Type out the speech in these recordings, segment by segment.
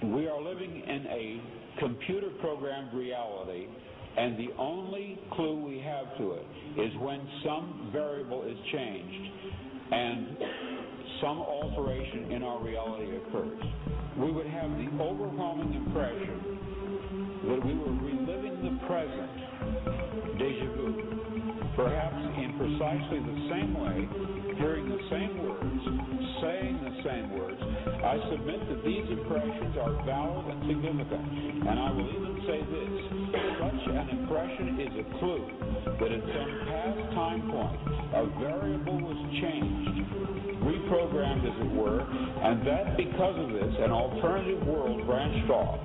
We are living in a computer-programmed reality, and the only clue we have to it is when some variable is changed and some alteration in our reality occurs. We would have the overwhelming impression that we were reliving the present, déjà vu, perhaps in precisely the same way, hearing the same words, saying the same words. I submit that these impressions are valid and significant, and I will even say this: such an impression is a clue that at some past time point a variable was changed, reprogrammed as it were, and that because of this an alternative world branched off.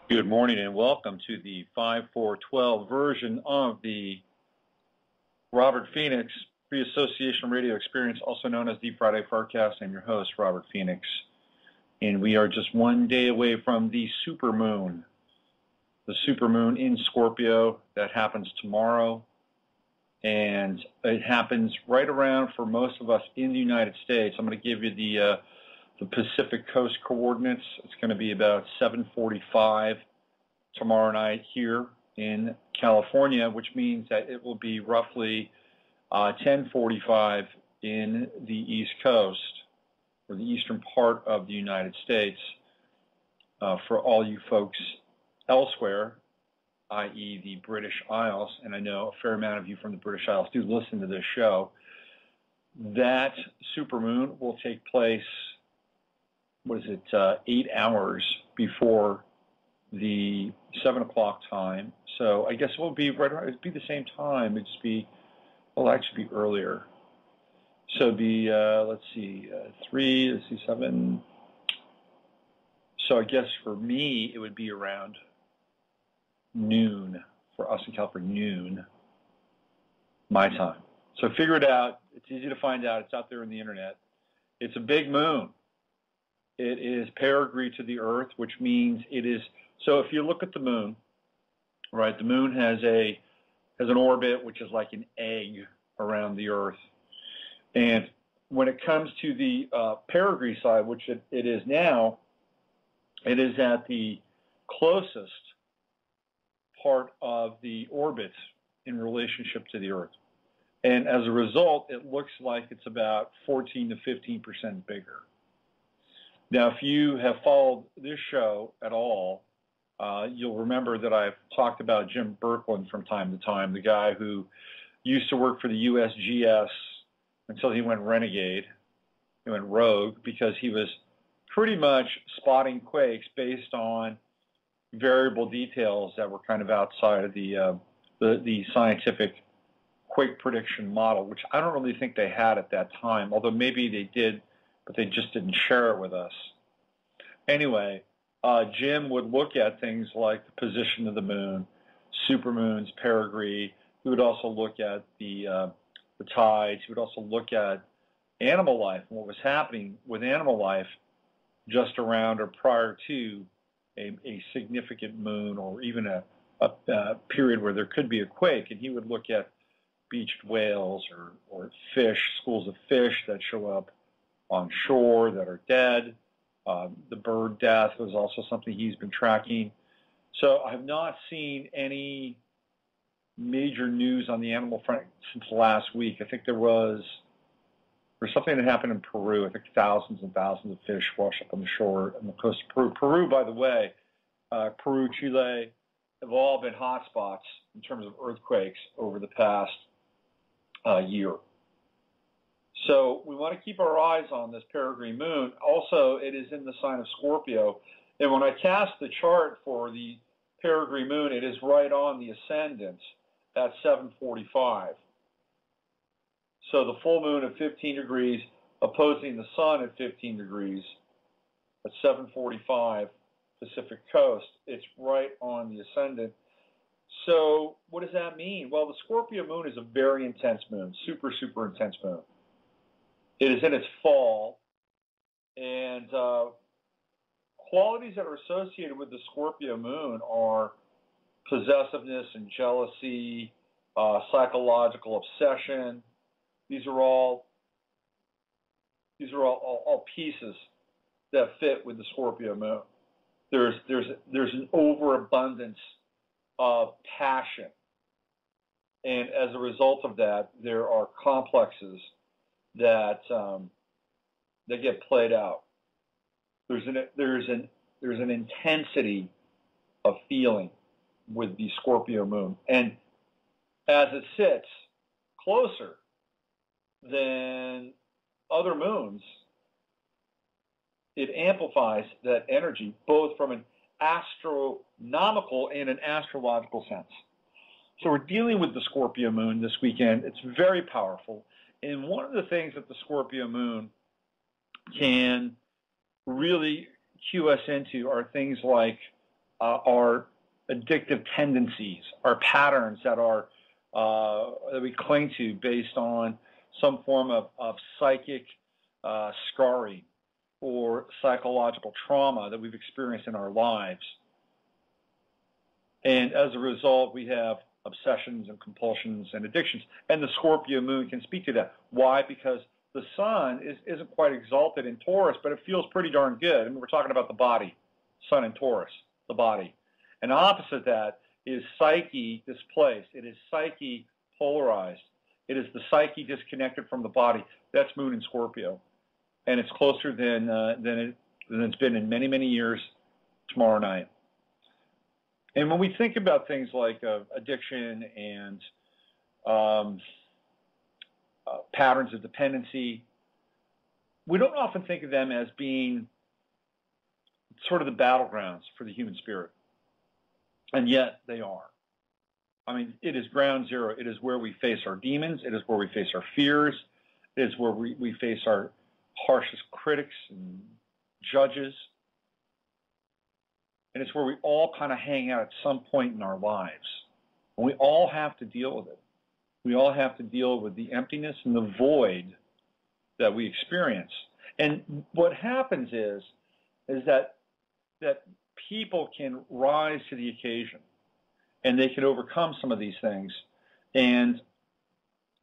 Good morning and welcome to the 5-4-12 version of the Robert Phoenix Free Association Radio Experience, also known as the Friday FARcast. I'm your host, Robert Phoenix, and we are just one day away from the supermoon. The supermoon in Scorpio, that happens tomorrow, and it happens right around for most of us in the United States. I'm going to give you the Pacific Coast coordinates. It's going to be about 7:45 tomorrow night here in California, which means that it will be roughly 10:45 in the East Coast, or the eastern part of the United States, for all you folks elsewhere, i.e. the British Isles, and I know a fair amount of you from the British Isles do listen to this show. That supermoon will take place 8 hours before the 7 o'clock time. So I guess it will be right around, it'd be the same time. It'd just be, well, actually be earlier. So it'd be, 7. So I guess for me, it would be around noon, for us in California, noon, my time. So figure it out. It's easy to find out. It's out there on the internet. It's a big moon. It is perigee to the Earth, which means it is. So if you look at the moon, right, the moon has an orbit which is like an egg around the Earth, and when it comes to the perigee side, which it is now, it is at the closest part of the orbit in relationship to the Earth, and as a result, it looks like it's about 14 to 15% bigger. Now, if you have followed this show at all, you'll remember that I've talked about Jim Birkeland from time to time, the guy who used to work for the USGS until he went renegade, he went rogue, because he was pretty much spotting quakes based on variable details that were kind of outside of the scientific quake prediction model, which I don't really think they had at that time, although maybe they did, but they just didn't share it with us. Anyway, Jim would look at things like the position of the moon, supermoons, perigee. He would also look at the tides. He would also look at animal life and what was happening with animal life just around or prior to a significant moon, or even a period where there could be a quake. And he would look at beached whales or fish, schools of fish that show up on shore that are dead. The bird death was also something he's been tracking. So I have not seen any major news on the animal front since last week. I think there was There's something that happened in Peru. I think thousands and thousands of fish wash up on the shore on the coast of Peru. Peru, by the way, Peru, Chile, have all been hot spots in terms of earthquakes over the past year. So we want to keep our eyes on this peregrine moon. Also, it is in the sign of Scorpio. And when I cast the chart for the peregrine moon, it is right on the ascendant at 7:45. So the full moon at 15 degrees opposing the sun at 15 degrees at 7:45 Pacific coast. It's right on the ascendant. So what does that mean? Well, the Scorpio moon is a very intense moon, super, super intense moon. It is in its fall, and qualities that are associated with the Scorpio moon are possessiveness and jealousy, psychological obsession. These are all pieces that fit with the Scorpio moon. There's an overabundance of passion, and as a result of that, there are complexes that get played out. There's an intensity of feeling with the Scorpio moon, and as it sits closer than other moons, it amplifies that energy both from an astronomical and an astrological sense. So we're dealing with the Scorpio moon this weekend. It's very powerful. And one of the things that the Scorpio moon can really cue us into are things like our addictive tendencies, our patterns that we cling to based on some form of psychic scarring or psychological trauma that we've experienced in our lives. And as a result, we have obsessions and compulsions and addictions. And the Scorpio moon can speak to that. Why? Because the sun isn't quite exalted in Taurus, but it feels pretty darn good. I mean, we're talking about the body, sun in Taurus, the body. And opposite that is psyche displaced. It is psyche polarized. It is the psyche disconnected from the body. That's moon in Scorpio. And it's closer than it's been in many, many years tomorrow night. And when we think about things like addiction and patterns of dependency, we don't often think of them as being sort of the battlegrounds for the human spirit. And yet they are. I mean, it is ground zero. It is where we face our demons. It is where we face our fears. It is where we face our harshest critics and judges. And it's where we all kind of hang out at some point in our lives. And we all have to deal with it. We all have to deal with the emptiness and the void that we experience. And what happens is that people can rise to the occasion and they can overcome some of these things. And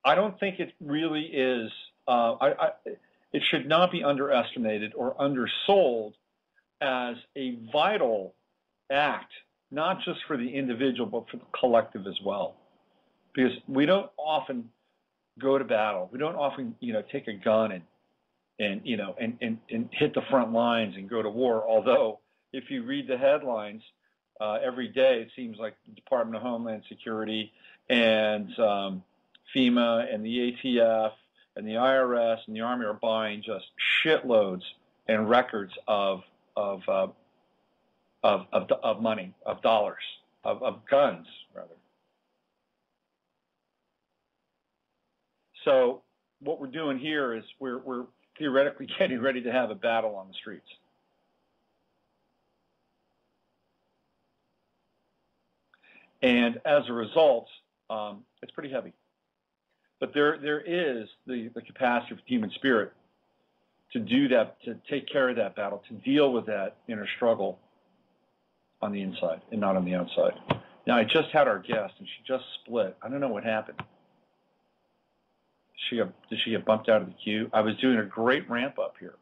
I don't think it really is, it should not be underestimated or undersold as a vital act, not just for the individual, but for the collective as well. Because we don't often go to battle. We don't often, take a gun and hit the front lines and go to war. Although, if you read the headlines every day, it seems like the Department of Homeland Security and FEMA and the ATF and the IRS and the Army are buying just shitloads and records of money, of dollars, of guns, rather. So what we're doing here is we're theoretically getting ready to have a battle on the streets. And as a result, it's pretty heavy. But there is the capacity for the human spirit to do that, to take care of that battle, to deal with that inner struggle on the inside and not on the outside. Now, I just had our guest, and she just split. I don't know what happened. Did she get bumped out of the queue? I was doing a great ramp up here.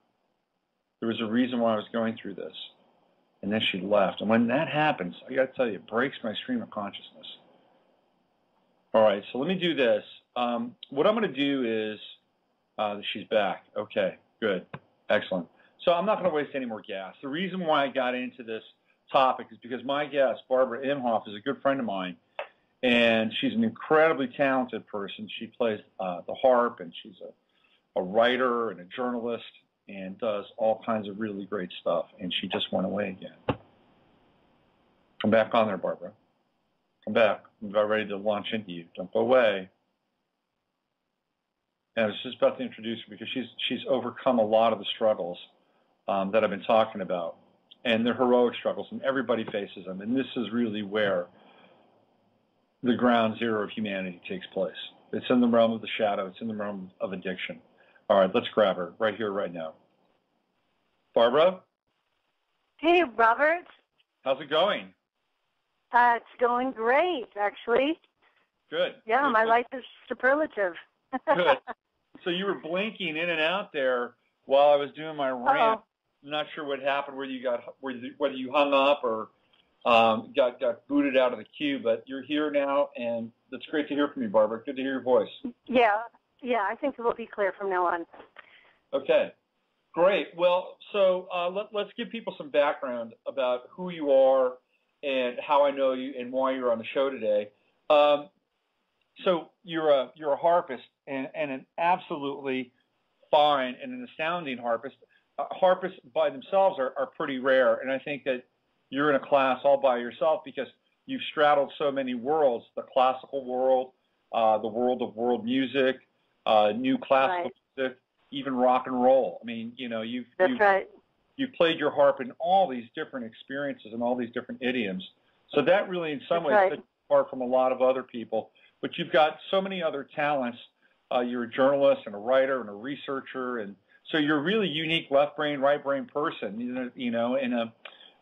There was a reason why I was going through this. And then she left. And when that happens, I got to tell you, it breaks my stream of consciousness. All right, so let me do this. What I'm going to do is She's back. Okay, good. Excellent. So I'm not going to waste any more gas. The reason why I got into this topic is because my guest, Barbara Imhoff, is a good friend of mine, and she's an incredibly talented person. She plays the harp, and she's a writer and a journalist and does all kinds of really great stuff, and she just went away again. Come back on there, Barbara. Come back. I'm about ready to launch into you. Don't go away. And I was just about to introduce her because she's overcome a lot of the struggles that I've been talking about. And they're heroic struggles, and everybody faces them. And this is really where the ground zero of humanity takes place. It's in the realm of the shadow. It's in the realm of addiction. All right, let's grab her right here, right now. Barbara? Hey, Robert. How's it going? It's going great, actually. Good. Yeah, good. My life is superlative. Good. So you were blinking in and out there while I was doing my rant. I'm not sure what happened, whether you hung up or got booted out of the queue, but you're here now, and it's great to hear from you, Barbara. Good to hear your voice. Yeah, I think it will be clear from now on. Okay, great. Well, so let's give people some background about who you are and how I know you and why you're on the show today. So you're a harpist and an absolutely fine and an astounding harpist. Harpists by themselves are pretty rare, and I think that you're in a class all by yourself because you've straddled so many worlds: the classical world, the world of world music, new classical music, even rock and roll. I mean, you've played your harp in all these different experiences and all these different idioms. So that really, in some ways, sets you apart from a lot of other people. But you've got so many other talents. You're a journalist and a writer and a researcher, and so you're a really unique left brain, right brain person. In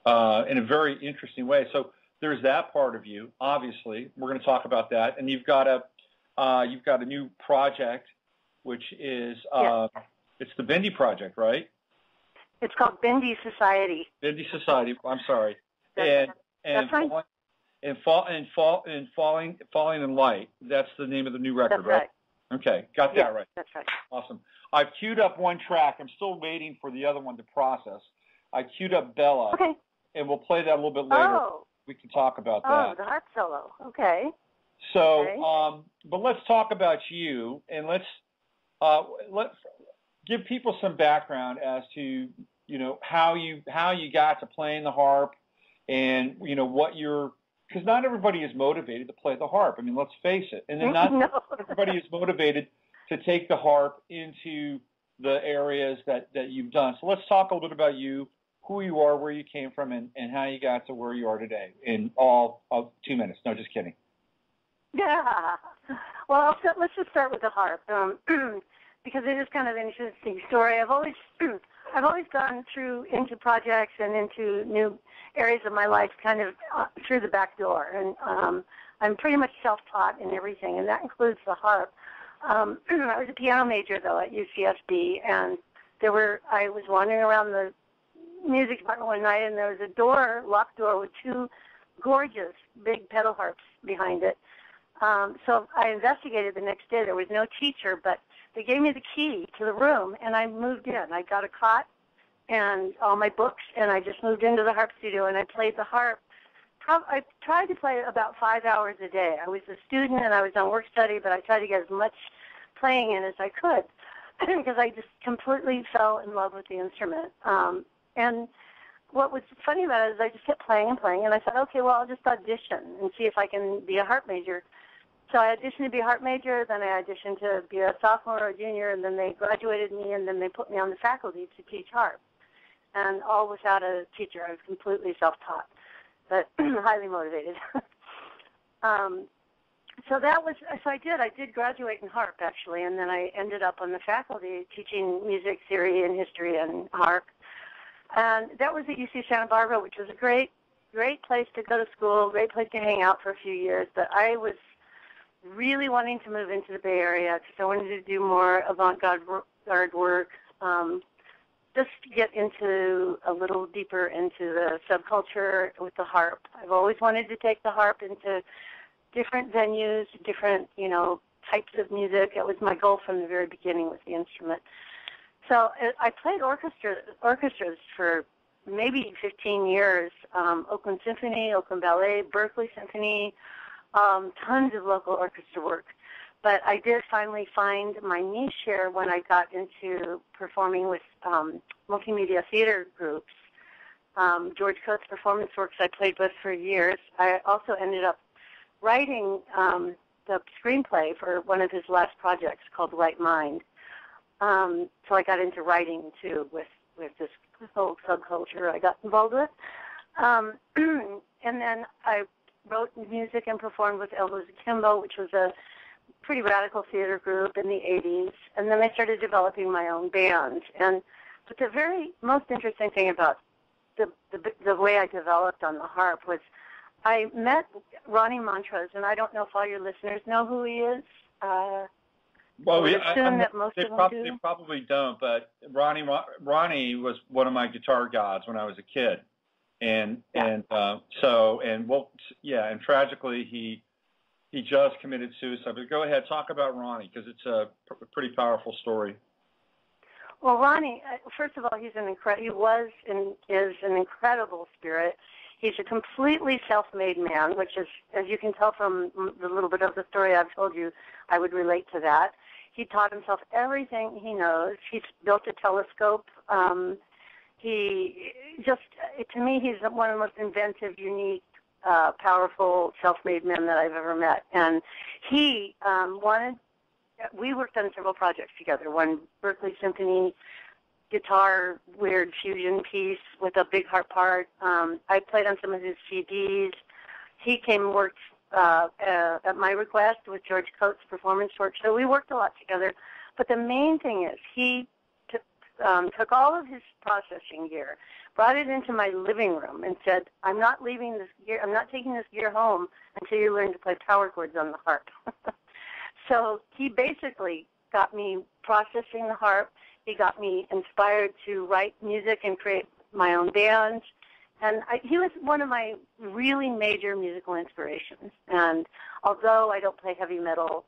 a very interesting way. So there's that part of you. Obviously, we're going to talk about that. And you've got a new project, which is it's the Bindi Project, right? It's called Bindi Society. Bindi Society. I'm sorry. That's right. Falling in Light. That's the name of the new record, That's right? Okay, got that right. That's right. Awesome. I've queued up one track. I'm still waiting for the other one to process. I queued up Bella. Okay. And we'll play that a little bit later. Oh. We can talk about that. Oh, the harp solo. Okay. So, but let's talk about you, and let's give people some background as to how you got to playing the harp, and because not everybody is motivated to play the harp. I mean, let's face it, and then not everybody is motivated to take the harp into the areas that you've done. So let's talk a little bit about you, who you are, where you came from, and how you got to where you are today in all of 2 minutes. No, just kidding. Yeah. Well, let's just start with the harp because it is kind of an interesting story. I've always gone into projects and into new areas of my life kind of through the back door, and I'm pretty much self-taught in everything, and that includes the harp. I was a piano major, though, at UCSD, and I was wandering around the music department one night, and there was a locked door with two gorgeous big pedal harps behind it. So I investigated the next day. There was no teacher, but they gave me the key to the room, and I moved in. I got a cot and all my books, and I just moved into the harp studio, and I played the harp. I tried to play about 5 hours a day. I was a student, and I was on work study, but I tried to get as much playing in as I could because I just completely fell in love with the instrument. And what was funny about it is I just kept playing and playing, and I thought, okay, well, I'll just audition and see if I can be a harp major. So I auditioned to be a harp major, then I auditioned to be a sophomore or a junior, and then they graduated me, and then they put me on the faculty to teach harp. And all without a teacher. I was completely self-taught, but highly motivated. So I did graduate in harp, actually, and then I ended up on the faculty teaching music theory and history and harp. And that was at UC Santa Barbara, which was a great place to go to school, great place to hang out for a few years. But I was really wanting to move into the Bay Area because I wanted to do more avant-garde work, just to get a little deeper into the subculture with the harp. I've always wanted to take the harp into different venues, different, types of music. It was my goal from the very beginning with the instrument. So I played orchestras for maybe 15 years, Oakland Symphony, Oakland Ballet, Berkeley Symphony, tons of local orchestra work. But I did finally find my niche here when I got into performing with multimedia theater groups. George Coates' performance works I played with for years. I also ended up writing the screenplay for one of his last projects called Right Mind. So I got into writing, too, with this whole subculture I got involved with. And then I wrote music and performed with Elbows Akimbo, which was a pretty radical theater group in the 80s. And then I started developing my own band. But the very most interesting thing about the way I developed on the harp was I met Ronnie Montrose, and I don't know if all your listeners know who he is. Well, they probably don't, but Ronnie was one of my guitar gods when I was a kid, and tragically he just committed suicide. But go ahead, talk about Ronnie, because it's a pretty powerful story. Well, Ronnie, first of all, he was and is an incredible spirit. He's a completely self-made man, which is, as you can tell from the little bit of the story I've told you, I would relate to that. He taught himself everything he knows. He's built a telescope. To me, he's one of the most inventive, unique, powerful, self-made men that I've ever met. And he we worked on several projects together. One Berkeley Symphony guitar, weird fusion piece with a big harp part. I played on some of his CDs. He came and worked at my request with George Coates' performance work. So we worked a lot together. But the main thing is he took all of his processing gear, brought it into my living room, and said, I'm not leaving this gear, I'm not taking this gear home until you learn to play power chords on the harp. So he basically got me processing the harp. He got me inspired to write music and create my own bands. And he was one of my really major musical inspirations. And although I don't play heavy metal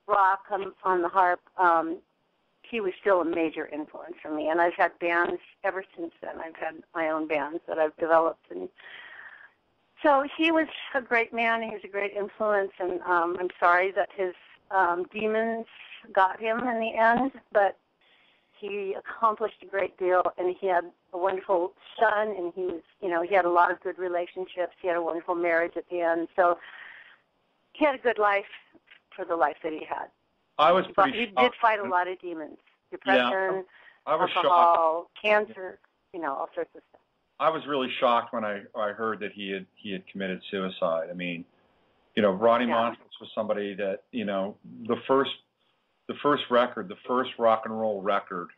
rock on the harp, he was still a major influence for me. And I've had bands ever since then. I've had my own bands that I've developed. And so he was a great man. He was a great influence. And I'm sorry that his demons got him in the end, but he accomplished a great deal, and he had a wonderful son, and he had a lot of good relationships. He had a wonderful marriage at the end. So he had a good life for the life that he had. He did fight a lot of demons, depression, alcohol, cancer, all sorts of stuff. I was really shocked when I heard that he had committed suicide. I mean, Ronnie Montrose was somebody that, the first record, the first rock and roll record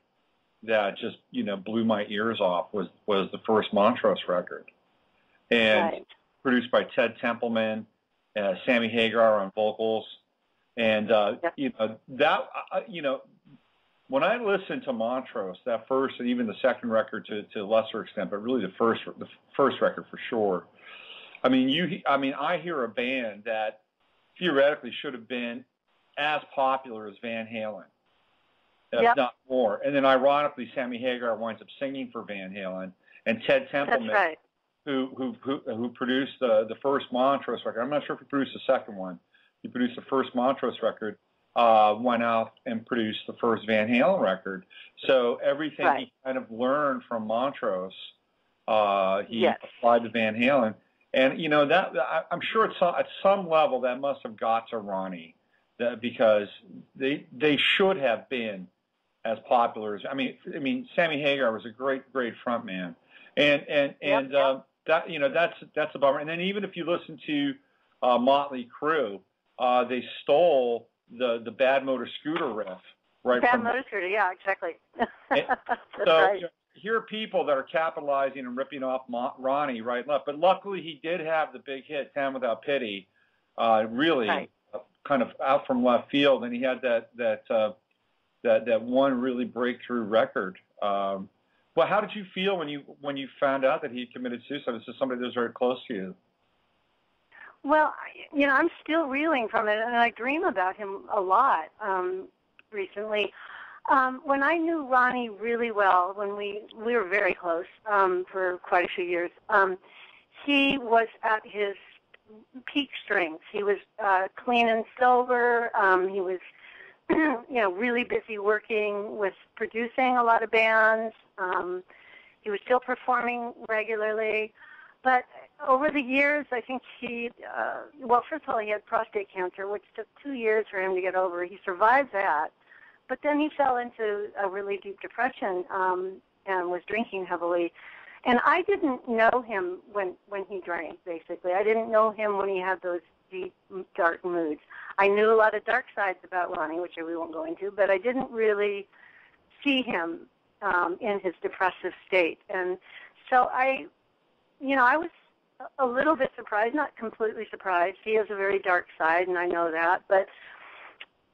that just, blew my ears off was the first Montrose record. And produced by Ted Templeman, Sammy Hagar on vocals. And, when I listened to Montrose, that first and even the second record to a lesser extent, but really the first record for sure. I mean, I hear a band that theoretically should have been as popular as Van Halen, if not more. And then, ironically, Sammy Hagar winds up singing for Van Halen, and Ted Templeman, who produced the first Montrose record. I'm not sure if he produced the second one. He produced the first Montrose record. Went out and produced the first Van Halen record. So everything he kind of learned from Montrose, he applied to Van Halen. And, that I'm sure at some level that must have got to Ronnie, because they should have been as popular as, I mean, Sammy Hagar was a great front man. And that's a bummer. And then even if you listen to Motley Crue, they stole the Bad Motor Scooter riff, right? Bad Motor Scooter, yeah, exactly. Here are people that are capitalizing and ripping off Ronnie right and left. But luckily, he did have the big hit, "Town Without Pity," really kind of out from left field, and he had that one really breakthrough record. Well, how did you feel when you found out that he had committed suicide? This is somebody that was very close to you. Well, I'm still reeling from it, and I dream about him a lot recently. When I knew Ronnie really well, when we were very close for quite a few years, he was at his peak strength. He was clean and sober. He was, really busy working with producing a lot of bands. He was still performing regularly. But over the years, I think first of all, he had prostate cancer, which took 2 years for him to get over. He survived that. But then he fell into a really deep depression and was drinking heavily. And I didn't know him when he drank, basically. I didn't know him when he had those deep, dark moods. I knew a lot of dark sides about Ronnie, which we won't go into, but I didn't really see him in his depressive state. And so I was a little bit surprised, not completely surprised. He has a very dark side, and I know that. But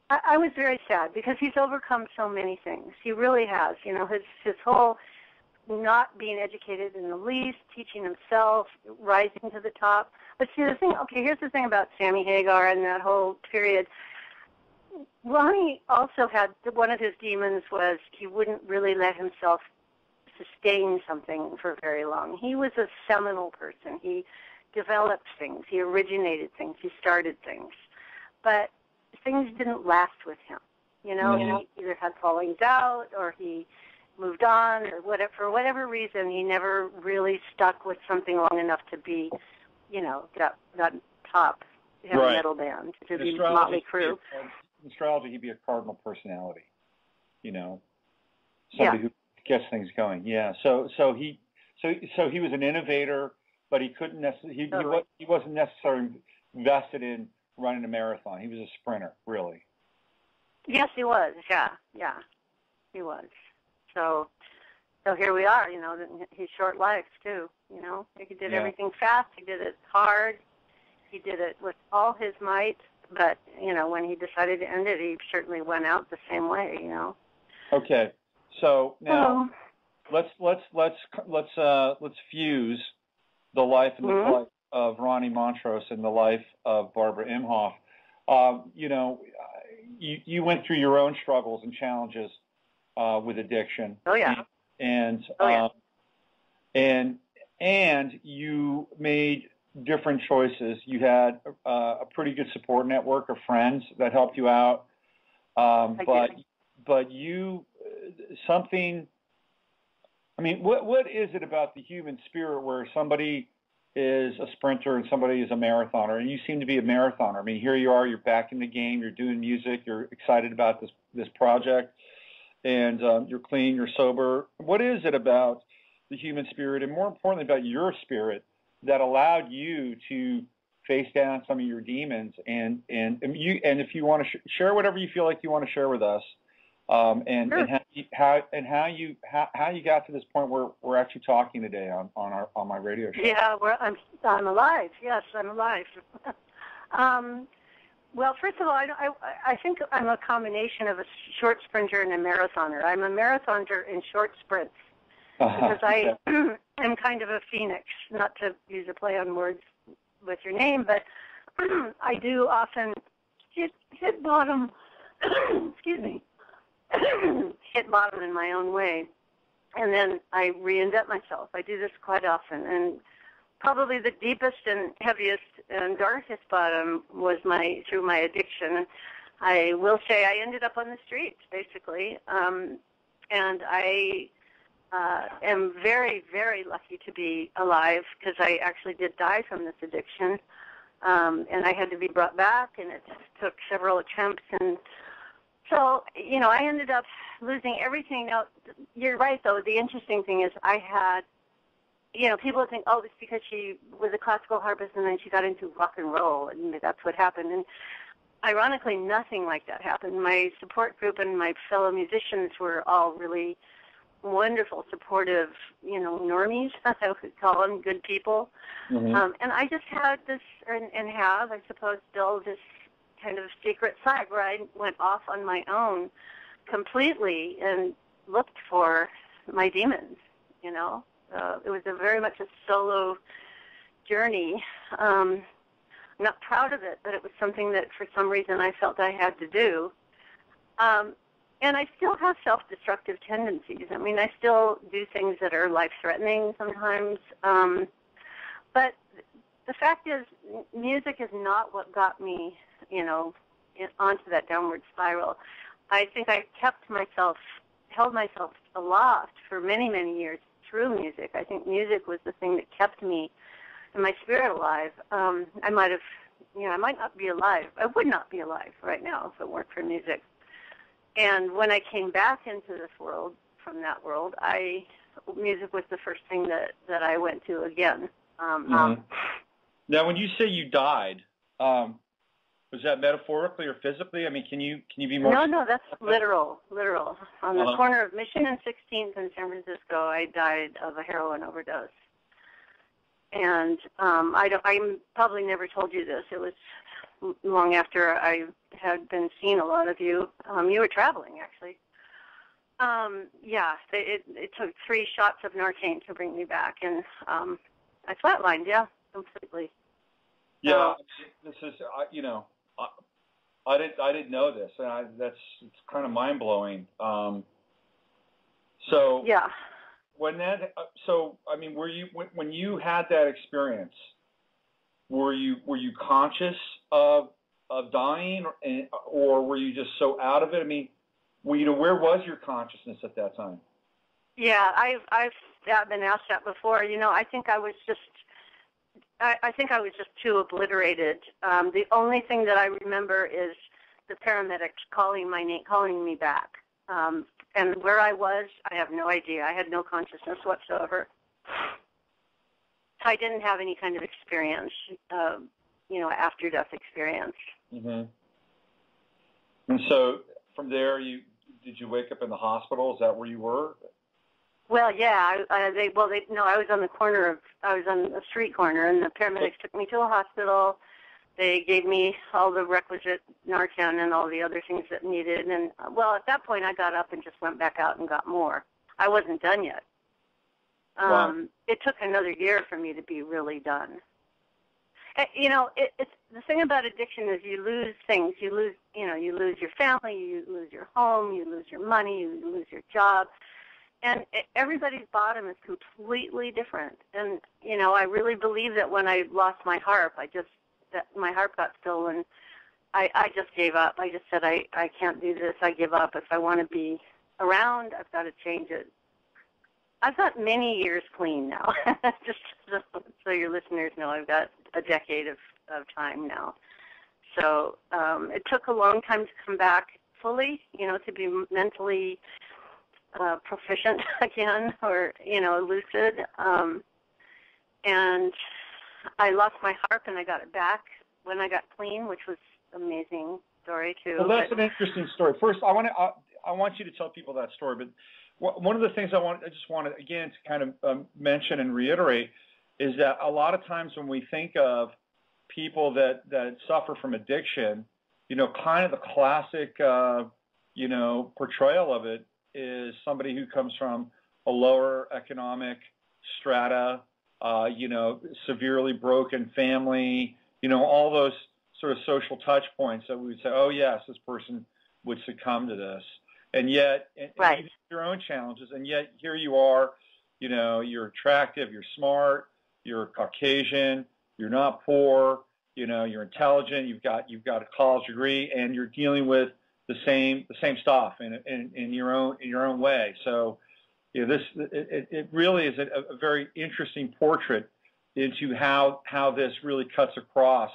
I was very sad because he's overcome so many things. He really has. His whole not being educated in the least, teaching himself, rising to the top. But see, here's the thing about Sammy Hagar and that whole period. Ronnie also had, one of his demons was he wouldn't really let himself sustain something for very long. He was a seminal person. He developed things. He originated things. He started things. But things didn't last with him. He either had fallings out or he moved on or whatever. For whatever reason, he never really stuck with something long enough to be, that top heavy metal band, to be Motley Crue. In astrology, he'd be a cardinal personality, somebody who gets things going. Yeah. So he was an innovator, but he couldn't necessarily. He wasn't necessarily vested in running a marathon. He was a sprinter, really. Yes, he was. Yeah, he was. So here we are. He's short-lived too. He did everything fast. He did it hard. He did it with all his might. But when he decided to end it, he certainly went out the same way. Okay. So now let's fuse the life and the life of Ronnie Montrose and the life of Barbara Imhoff. You went through your own struggles and challenges with addiction. Oh yeah. And you made different choices. You had a pretty good support network of friends that helped you out. But you something. I mean, what is it about the human spirit where somebody is a sprinter and somebody is a marathoner, and you seem to be a marathoner? I mean, here you are, you're back in the game, you're doing music, you're excited about this project, and you're clean, you're sober. What is it about the human spirit, and more importantly about your spirit, that allowed you to face down some of your demons? And if you want to share whatever you feel like you want to share with us, and how you got to this point where we're actually talking today on my radio show. Yeah, I'm alive. Yes, I'm alive. Well, first of all, I think I'm a combination of a short sprinter and a marathoner. I'm a marathoner in short sprints because I am kind of a phoenix, not to use a play on words with your name, but I do often hit bottom, excuse me, hit bottom in my own way, and then I reinvent myself. I do this quite often, and probably the deepest and heaviest and darkest bottom was through my addiction. I will say I ended up on the streets, basically, and I am very, very lucky to be alive because I actually did die from this addiction, and I had to be brought back, and it took several attempts, and so, I ended up losing everything. Now, you're right, though. The interesting thing is I had, people think, oh, it's because she was a classical harpist and then she got into rock and roll, and that's what happened. And ironically, nothing like that happened. My support group and my fellow musicians were all really wonderful, supportive, normies, I would call them, good people. Mm-hmm. And I just had this, and have, I suppose, still this kind of secret side where I went off on my own completely and looked for my demons, It was very much a solo journey. I'm not proud of it, but it was something that for some reason I felt I had to do. And I still have self-destructive tendencies. I mean, I still do things that are life-threatening sometimes. But the fact is, music is not what got me, onto that downward spiral. I think I held myself aloft for many, many years through music. I think music was the thing that kept me and my spirit alive. I might not be alive. I would not be alive right now if it weren't for music. And when I came back into this world, from that world, music was the first thing that I went to again. Now, when you say you died, was that metaphorically or physically? I mean, can you be more? No, that's literal. On the corner of Mission and 16th in San Francisco, I died of a heroin overdose. And I probably never told you this. It was long after I had been seeing a lot of you. You were traveling, actually. It took 3 shots of Narcan to bring me back, and I flatlined, completely. Yeah, this is, I didn't know this, and it's kind of mind blowing. Yeah. When you had that experience, were you conscious of dying, or were you just so out of it? I mean, where was your consciousness at that time? Yeah, I've been asked that before. I think I was just too obliterated. The only thing that I remember is the paramedics calling me back. And where I was, I have no idea. I had no consciousness whatsoever. I didn't have any kind of experience, after-death experience. Mm-hmm. And so from there, did you wake up in the hospital? Is that where you were? Well, yeah. I was on the street corner, and the paramedics took me to a hospital. They gave me all the requisite Narcan and all the other things that needed. And, at that point, I got up and just went back out and got more. I wasn't done yet. Wow. It took another year for me to be really done. It's the thing about addiction is you lose things. You lose your family, you lose your home, you lose your money, you lose your job. And everybody's bottom is completely different. And, I really believe that when I lost my harp, my harp got stolen, I just gave up. I just said, I can't do this. I give up. If I want to be around, I've got to change it. I've got many years clean now. Just so your listeners know, I've got a decade of time now. So it took a long time to come back fully, to be mentally proficient again, or, lucid. And I lost my harp, and I got it back when I got clean, which was an amazing story, too. Well, that's an interesting story. First, I want you to tell people that story, but one of the things I just want to, again, to kind of mention and reiterate is that a lot of times when we think of people that suffer from addiction, kind of the classic, portrayal of it is somebody who comes from a lower economic strata, severely broken family, all those sort of social touch points that we would say, oh, yes, this person would succumb to this. And yet, right. And your own challenges, and yet here you are, you're attractive, you're smart, you're Caucasian, you're not poor, you're intelligent, you've got a college degree, and you're dealing with the same stuff in your own way. So, it really is a very interesting portrait into how this really cuts across,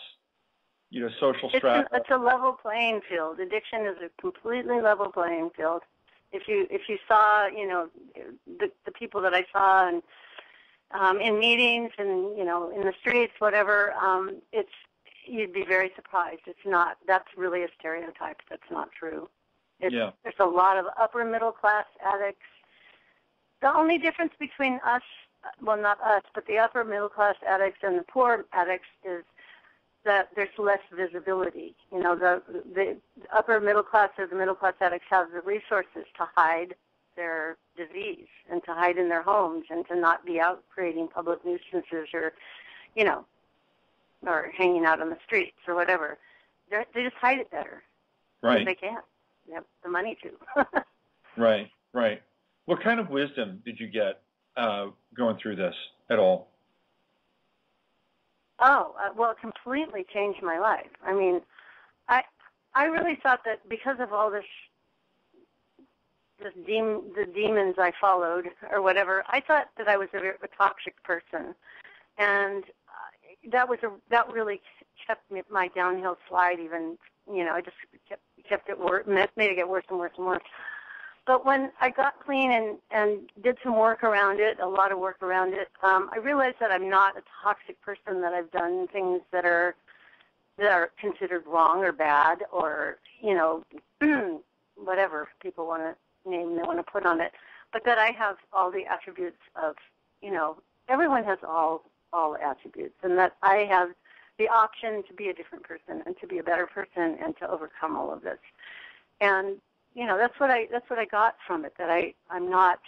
social strata. It's a level playing field. Addiction is a completely level playing field. If you saw, the people that I saw and in meetings and in the streets, whatever, you'd be very surprised. It's not. That's really a stereotype. That's not true. There's a lot of upper middle class addicts. The only difference between us, well, not us, but the upper middle class addicts and the poor addicts is that there's less visibility. The upper middle class or the middle class addicts have the resources to hide their disease and to hide in their homes and to not be out creating public nuisances or, or hanging out on the streets or whatever. They just hide it better. Right. They can't. They have the money to. Right, right. What kind of wisdom did you get going through this at all? Oh, well, it completely changed my life. I mean, I really thought that because of all the demons I followed or whatever, I thought that I was a toxic person, and that really kept my downhill slide. Even I just kept it worse, made it get worse and worse and worse. But when I got clean and did some work around it, a lot of work around it, I realized that I'm not a toxic person, that I've done things that are considered wrong or bad or, whatever people want to name, they want to put on it, but that I have all the attributes of, everyone has all attributes, and that I have the option to be a different person and to be a better person and to overcome all of this. And that's what I got from it, that I'm not,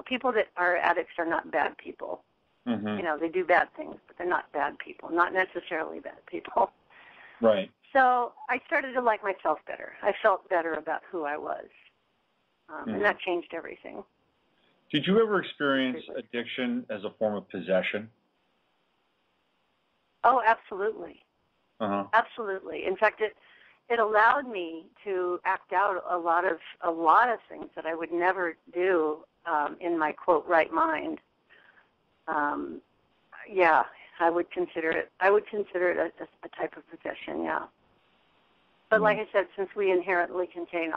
people that are addicts are not bad people. Mm-hmm. They do bad things, but they're not bad people, not necessarily bad people. Right. So I started to like myself better. I felt better about who I was, and that changed everything. Did you ever experience addiction as a form of possession? Oh, absolutely. Uh-huh. Absolutely. In fact, it allowed me to act out a lot of things that I would never do in my quote right mind. Yeah, I would consider it a type of possession. Yeah. But like I said, since we inherently contain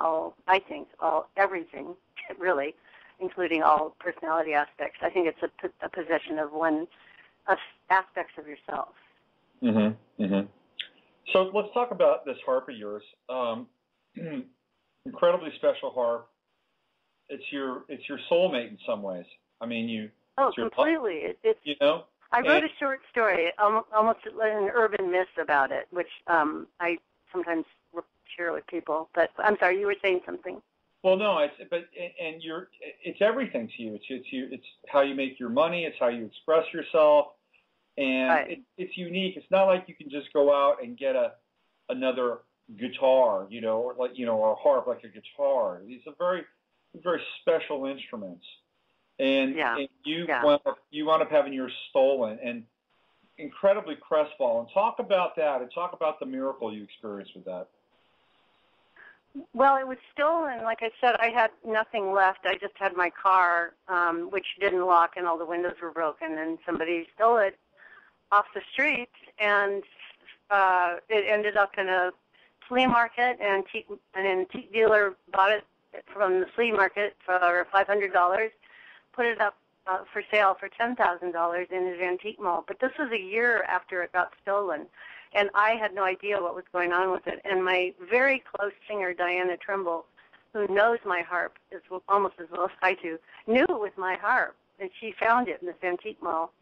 everything, really, including all personality aspects, I think it's a possession of aspects of yourself. Mm-hmm. Mm-hmm. So let's talk about this harp of yours. Incredibly special harp. It's your soulmate in some ways. I mean, completely. I wrote a short story, almost an urban myth about it, which I sometimes share with people. But I'm sorry, you were saying something. Well, no, it's everything to you. It's how you make your money. It's how you express yourself. And right. It's unique. It's not like you can just go out and get another guitar, or or a harp like a guitar. These are very, very special instruments. And you wound up having yours stolen and incredibly crestfallen. Talk about that and talk about the miracle you experienced with that. Well, it was stolen. Like I said, I had nothing left. I just had my car, which didn't lock, and all the windows were broken, and somebody stole it off the street, and it ended up in a flea market. An antique dealer bought it from the flea market for $500, put it up for sale for $10,000 in his antique mall. But this was a year after it got stolen, and I had no idea what was going on with it. And my very close singer, Diana Trimble, who knows my harp almost as well as I do, knew it was my harp, and she found it in this antique mall.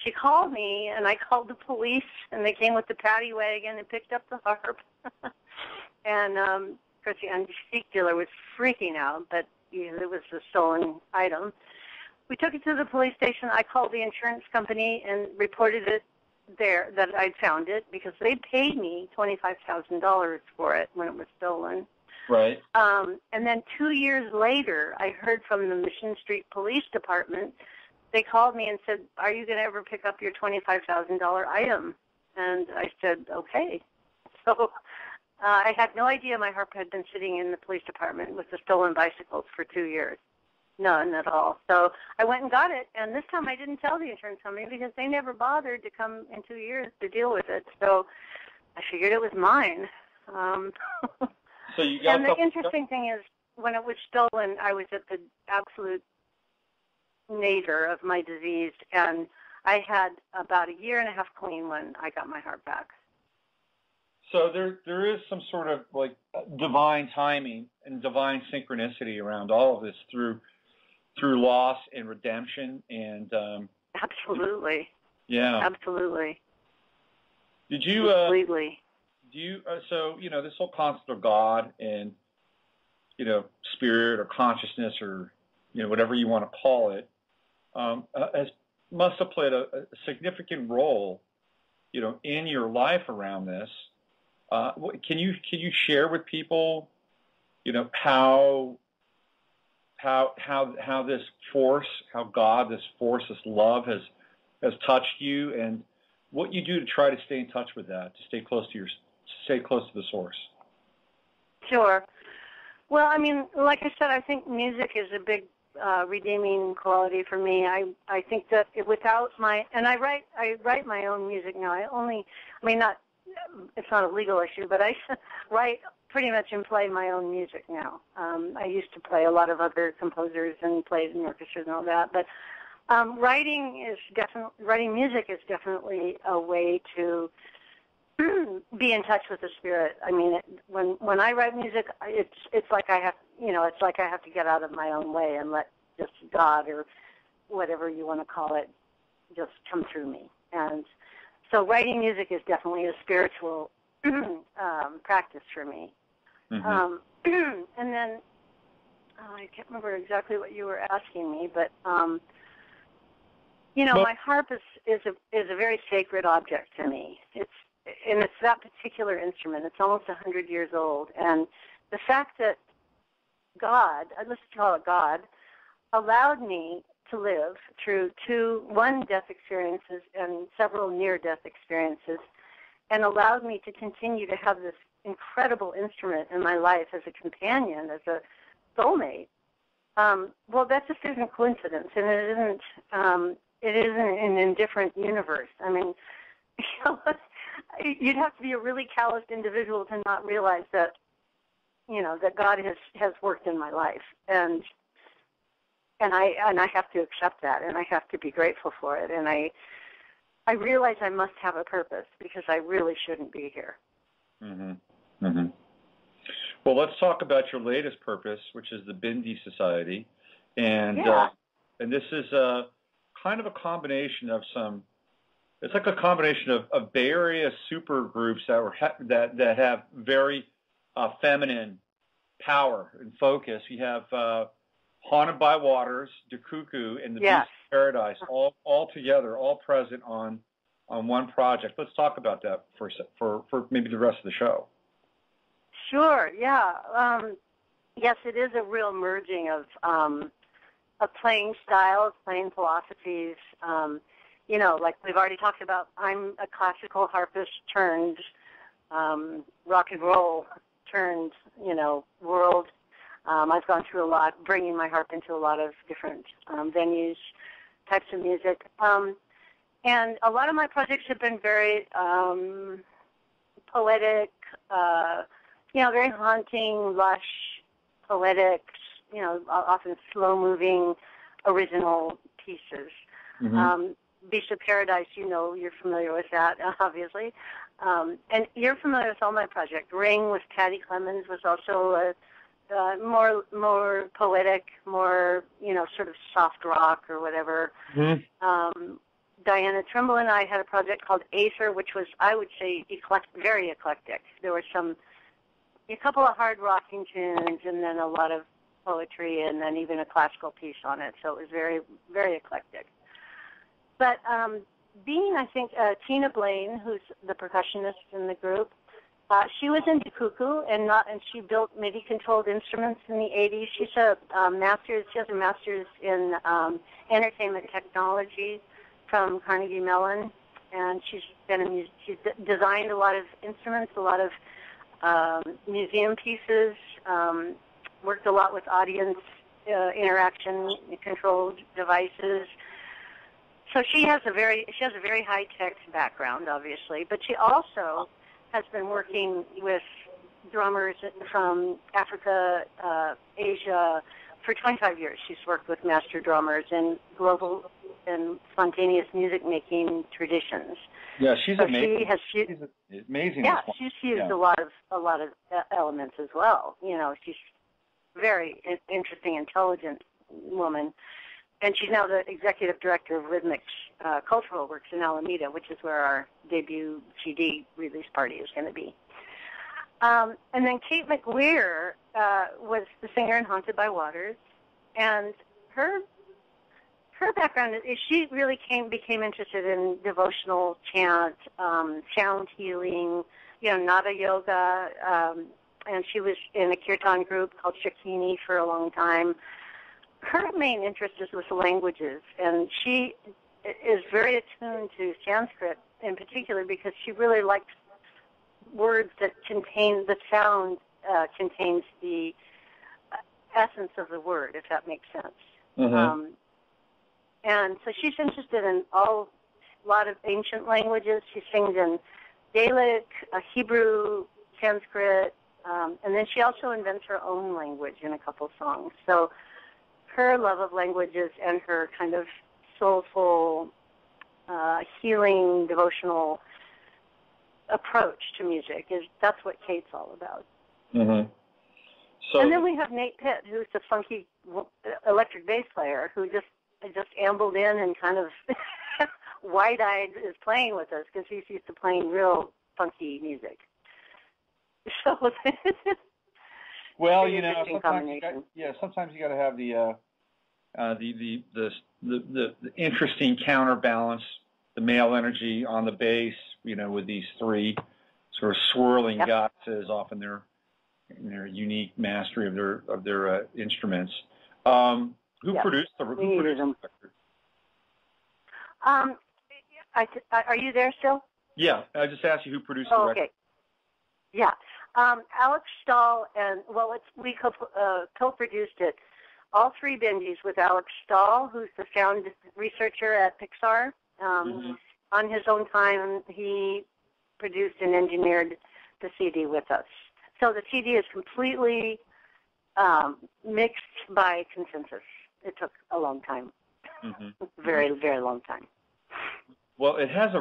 She called me, and I called the police, and they came with the paddy wagon and picked up the harp. And of course, the antique dealer was freaking out, but it was a stolen item. We took it to the police station. I called the insurance company and reported it there, that I'd found it, because they paid me $25,000 for it when it was stolen. Right. And then 2 years later, I heard from the Mission Street Police Department. They called me and said, "Are you going to ever pick up your $25,000 item?" And I said, "Okay." So I had no idea my harp had been sitting in the police department with the stolen bicycles for 2 years. None at all. So I went and got it, and this time I didn't tell the insurance company because they never bothered to come in 2 years to deal with it. So I figured it was mine. So you got. And the interesting thing is, when it was stolen, I was at the absolute nadir of my disease, and I had about a year and a half clean when I got my harp back. So there is some sort of like divine timing and divine synchronicity around all of this through loss and redemption and absolutely. Yeah. Absolutely. Did you completely? So this whole concept of God and spirit or consciousness or whatever you want to call it must have played a significant role in your life around this. Can you share with people, how this force, how God, this force, this love has touched you, and what you do to try to stay in touch with that, to stay close to the source? Sure. Well, I mean, like I said, I think music is a big redeeming quality for me. I think that without and I write my own music now. It's not a legal issue, but I write pretty much and play my own music now. I used to play a lot of other composers and played in orchestras and all that, but writing music is definitely a way to be in touch with the spirit. I mean, when I write music, it's like I have to get out of my own way and let just God or whatever you want to call it just come through me. And so writing music is definitely a spiritual practice for me. Mm-hmm. And then I can't remember exactly what you were asking me, but my harp is a very sacred object to me. It's that particular instrument. It's almost 100 years old, and the fact that God, let's call it God, allowed me to live through one death experiences and several near-death experiences, and allowed me to continue to have this incredible instrument in my life as a companion, as a soulmate. Well, that just isn't coincidence, and it isn't an indifferent universe. I mean, you'd have to be a really calloused individual to not realize that, that God has worked in my life, and I have to accept that, and I have to be grateful for it, and I realize I must have a purpose because I really shouldn't be here. Mm-hmm. Mm-hmm. Well, let's talk about your latest purpose, which is the Bindi Society, and this is kind of a combination of it's like a combination of Bay Area super groups that have very feminine power and focus. You have Haunted by Waters, Cuckoo, and the Beast of Paradise, all together, all present on one project. Let's talk about that for maybe the rest of the show. Sure. Yeah. Yes, it is a real merging of playing styles, playing philosophies. Like we've already talked about, I'm a classical harpist turned rock and roll turned, world. I've gone through a lot, bringing my harp into a lot of different venues, types of music. And a lot of my projects have been very poetic, very haunting, lush, poetic, often slow-moving, original pieces. Mm-hmm. Beast of Paradise, you're familiar with that, obviously. And you're familiar with all my projects. Ring with Patty Clemens was also more poetic, more, sort of soft rock or whatever. Mm-hmm. Diana Trimble and I had a project called Aether, which was, I would say, very eclectic. There were a couple of hard rocking tunes and then a lot of poetry and then even a classical piece on it. So it was very, very eclectic. But I think, Tina Blaine, who's the percussionist in the group, she was into cuckoo and she built MIDI-controlled instruments in the 80s. She has a master's in entertainment technology from Carnegie Mellon, and she's designed a lot of instruments, a lot of museum pieces, worked a lot with audience interaction-controlled devices. So she has a very high-tech background, obviously, but she also has been working with drummers from Africa, Asia, for 25 years. She's worked with master drummers in global and spontaneous music-making traditions. Yeah, she's amazing. She's amazing. Yeah, she's used a lot of elements as well. She's very interesting, intelligent woman. And she's now the executive director of Rhythmic Cultural Works in Alameda, which is where our debut CD release party is going to be. And then Kate McWeir was the singer in Haunted by Waters, and her her background is she really became interested in devotional chant, sound healing, nada yoga, and she was in a kirtan group called Shakini for a long time. Her main interest is with languages, and she is very attuned to Sanskrit in particular because she really likes words that contain the sound, contains the essence of the word, if that makes sense. Mm-hmm. And so she's interested in a lot of ancient languages. She sings in Gaelic, Hebrew, Sanskrit, and then she also invents her own language in a couple songs. So her love of languages and her kind of soulful, healing, devotional approach to music that's what Kate's all about. Mm-hmm. So, and then we have Nate Pitt, who's the funky electric bass player who just ambled in and kind of wide-eyed is playing with us because he's used to playing real funky music. So, well, sometimes you got to have the interesting counterbalance, the male energy on the bass, with these three sort of swirling goddesses, often their unique mastery of their instruments. Who produced the record? Are you there still? Yeah, I just asked you who produced the record. Okay. Yeah. Alex Stahl we co-produced it. All three Bindis with Alex Stahl, who's the sound researcher at Pixar. On his own time, he produced and engineered the CD with us. So the CD is completely mixed by consensus. It took a long time, very, very long time. Well, it has a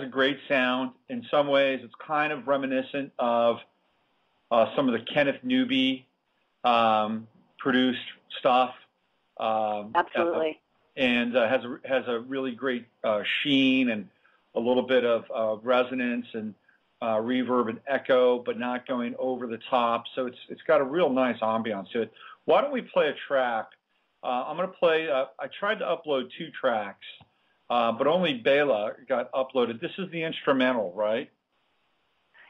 great sound. In some ways, it's kind of reminiscent of some of the Kenneth Newby produced stuff. Absolutely. And has a really great sheen and a little bit of resonance and reverb and echo, but not going over the top. So it's got a real nice ambiance to it. Why don't we play a track? I'm going to play. I tried to upload 2 tracks, but only Bela got uploaded. This is the instrumental, right?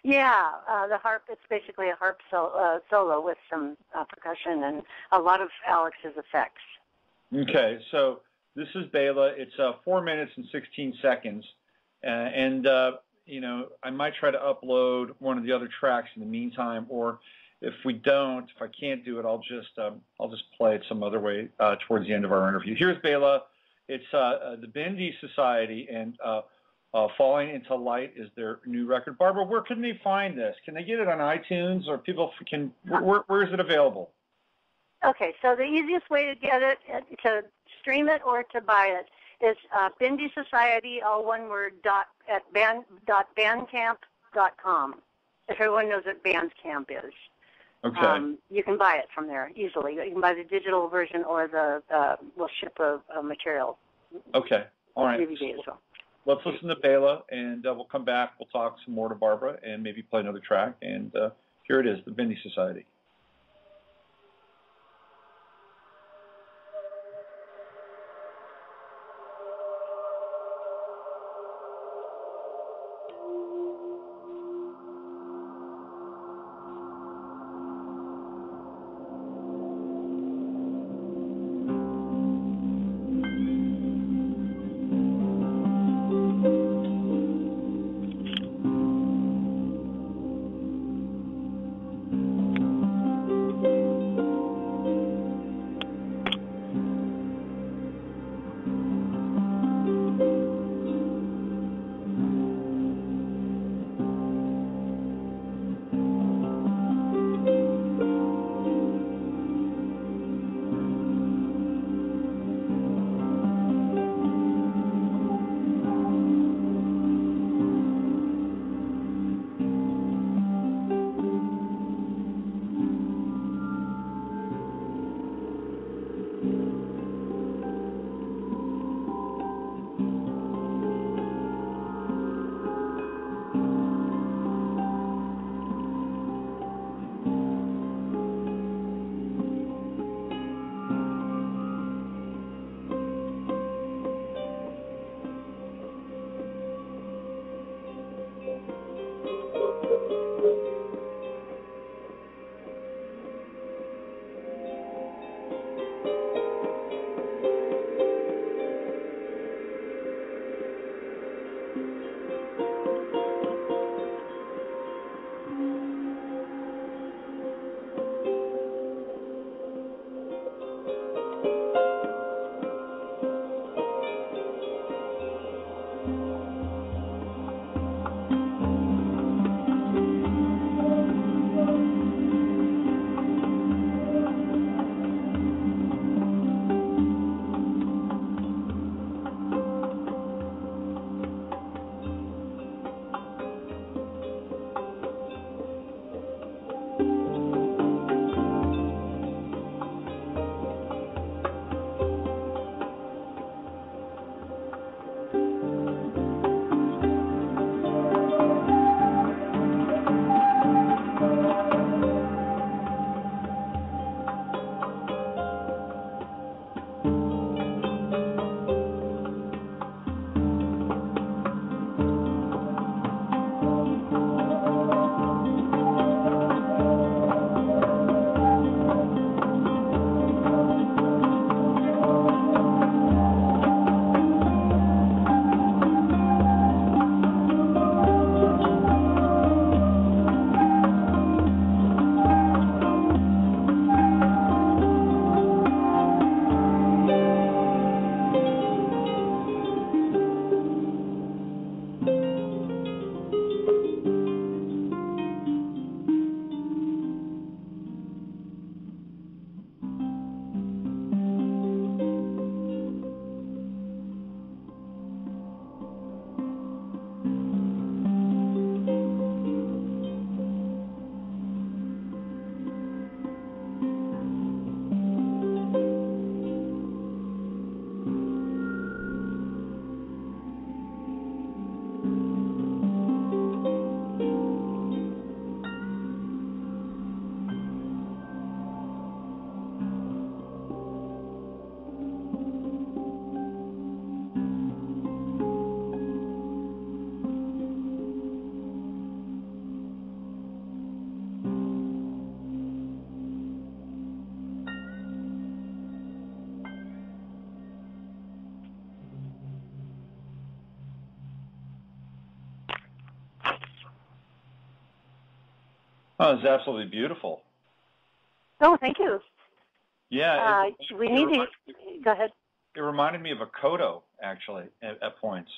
Yeah, the harp. It's basically a harp solo with some percussion and a lot of Alex's effects. Okay, so this is Bela. It's 4 minutes and 16 seconds, and I might try to upload one of the other tracks in the meantime, or if I can't do it, I'll just play it some other way towards the end of our interview. Here's Bela. It's the Bindi Society, and Falling Into Light is their new record. Barbara, where can they find this? Can they get it on iTunes, or people can? Where is it available? Okay, so the easiest way to get it, to stream it or to buy it, is Bindi Society, all one word, bandcamp.com. If everyone knows what Bandcamp is. Okay. You can buy it from there easily. You can buy the digital version, or we'll ship a material. Okay. All right. DVD as well. Let's listen to Bela, and we'll come back. We'll talk some more to Barbara, and maybe play another track. And here it is, the Bindi Society. Oh, it's absolutely beautiful. Oh, thank you. Yeah. We need to go ahead. It reminded me of a koto, actually, at points.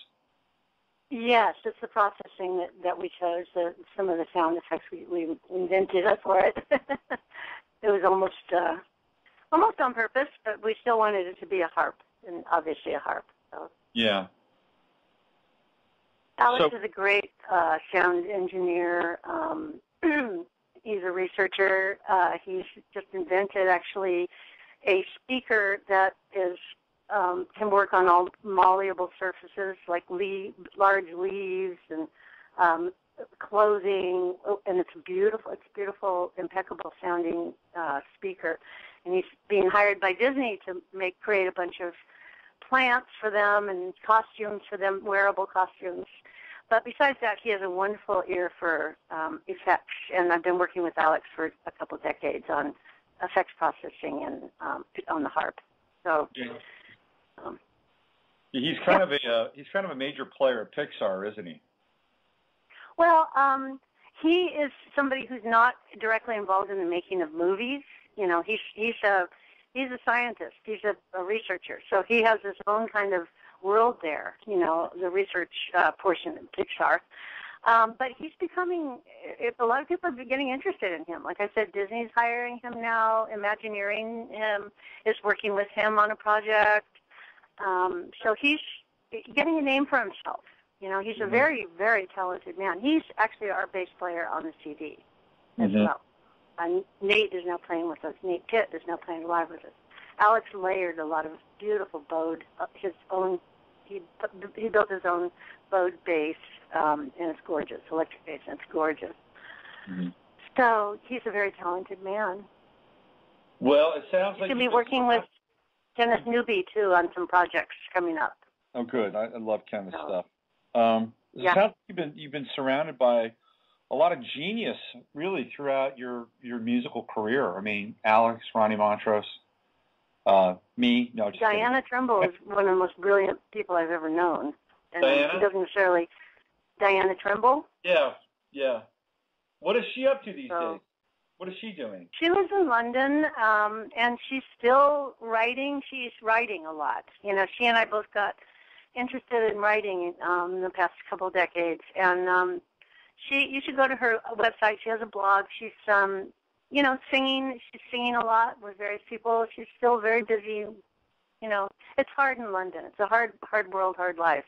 Yes, it's the processing that we chose. Some of the sound effects we invented for it. It was almost on purpose, but we still wanted it to be a harp, and obviously a harp. So. Yeah. Alex is a great sound engineer. He's a researcher. He's just invented, actually, a speaker that is can work on all malleable surfaces like large leaves and clothing, and it's beautiful, impeccable sounding speaker. And he's being hired by Disney to create a bunch of plants for them and costumes for them, wearable costumes. But besides that, he has a wonderful ear for effects, and I've been working with Alex for a couple of decades on effects processing and on the harp. So. He's kind of a major player at Pixar, isn't he? Well, he is somebody who's not directly involved in the making of movies. You know, he's a scientist. He's a researcher. So he has his own kind of world there. You know, the research portion of Pixar. But he's becoming. A lot of people are getting interested in him. Like I said, Disney's hiring him now. Imagineering is working with him on a project. So he's getting a name for himself. You know, he's a very, very talented man. He's actually our bass player on the CD as well. Nate is now playing with us. Nate Pitt is now playing live with us. Alex layered a lot of beautiful bowed, his own. He built his own bowed bass, and it's gorgeous, electric bass, and it's gorgeous. Mm-hmm. So he's a very talented man. Well, it sounds like he's going to be working with Kenneth Newby, too, on some projects coming up. Oh, good. I love Kenneth's stuff. It sounds like you've been surrounded by a lot of genius, really, throughout your musical career. I mean, Alex, Ronnie Montrose, me. No, just Diana kidding. Trimble is one of the most brilliant people I've ever known. And Diana? She doesn't necessarily... Diana Trimble? Yeah. What is she up to these days? What is she doing? She lives in London, and she's still writing. She's writing a lot. You know, she and I both got interested in writing in the past couple of decades. And you should go to her website. She has a blog. She's, singing. She's singing a lot with various people. She's still very busy. You know, it's hard in London. It's a hard world, hard life,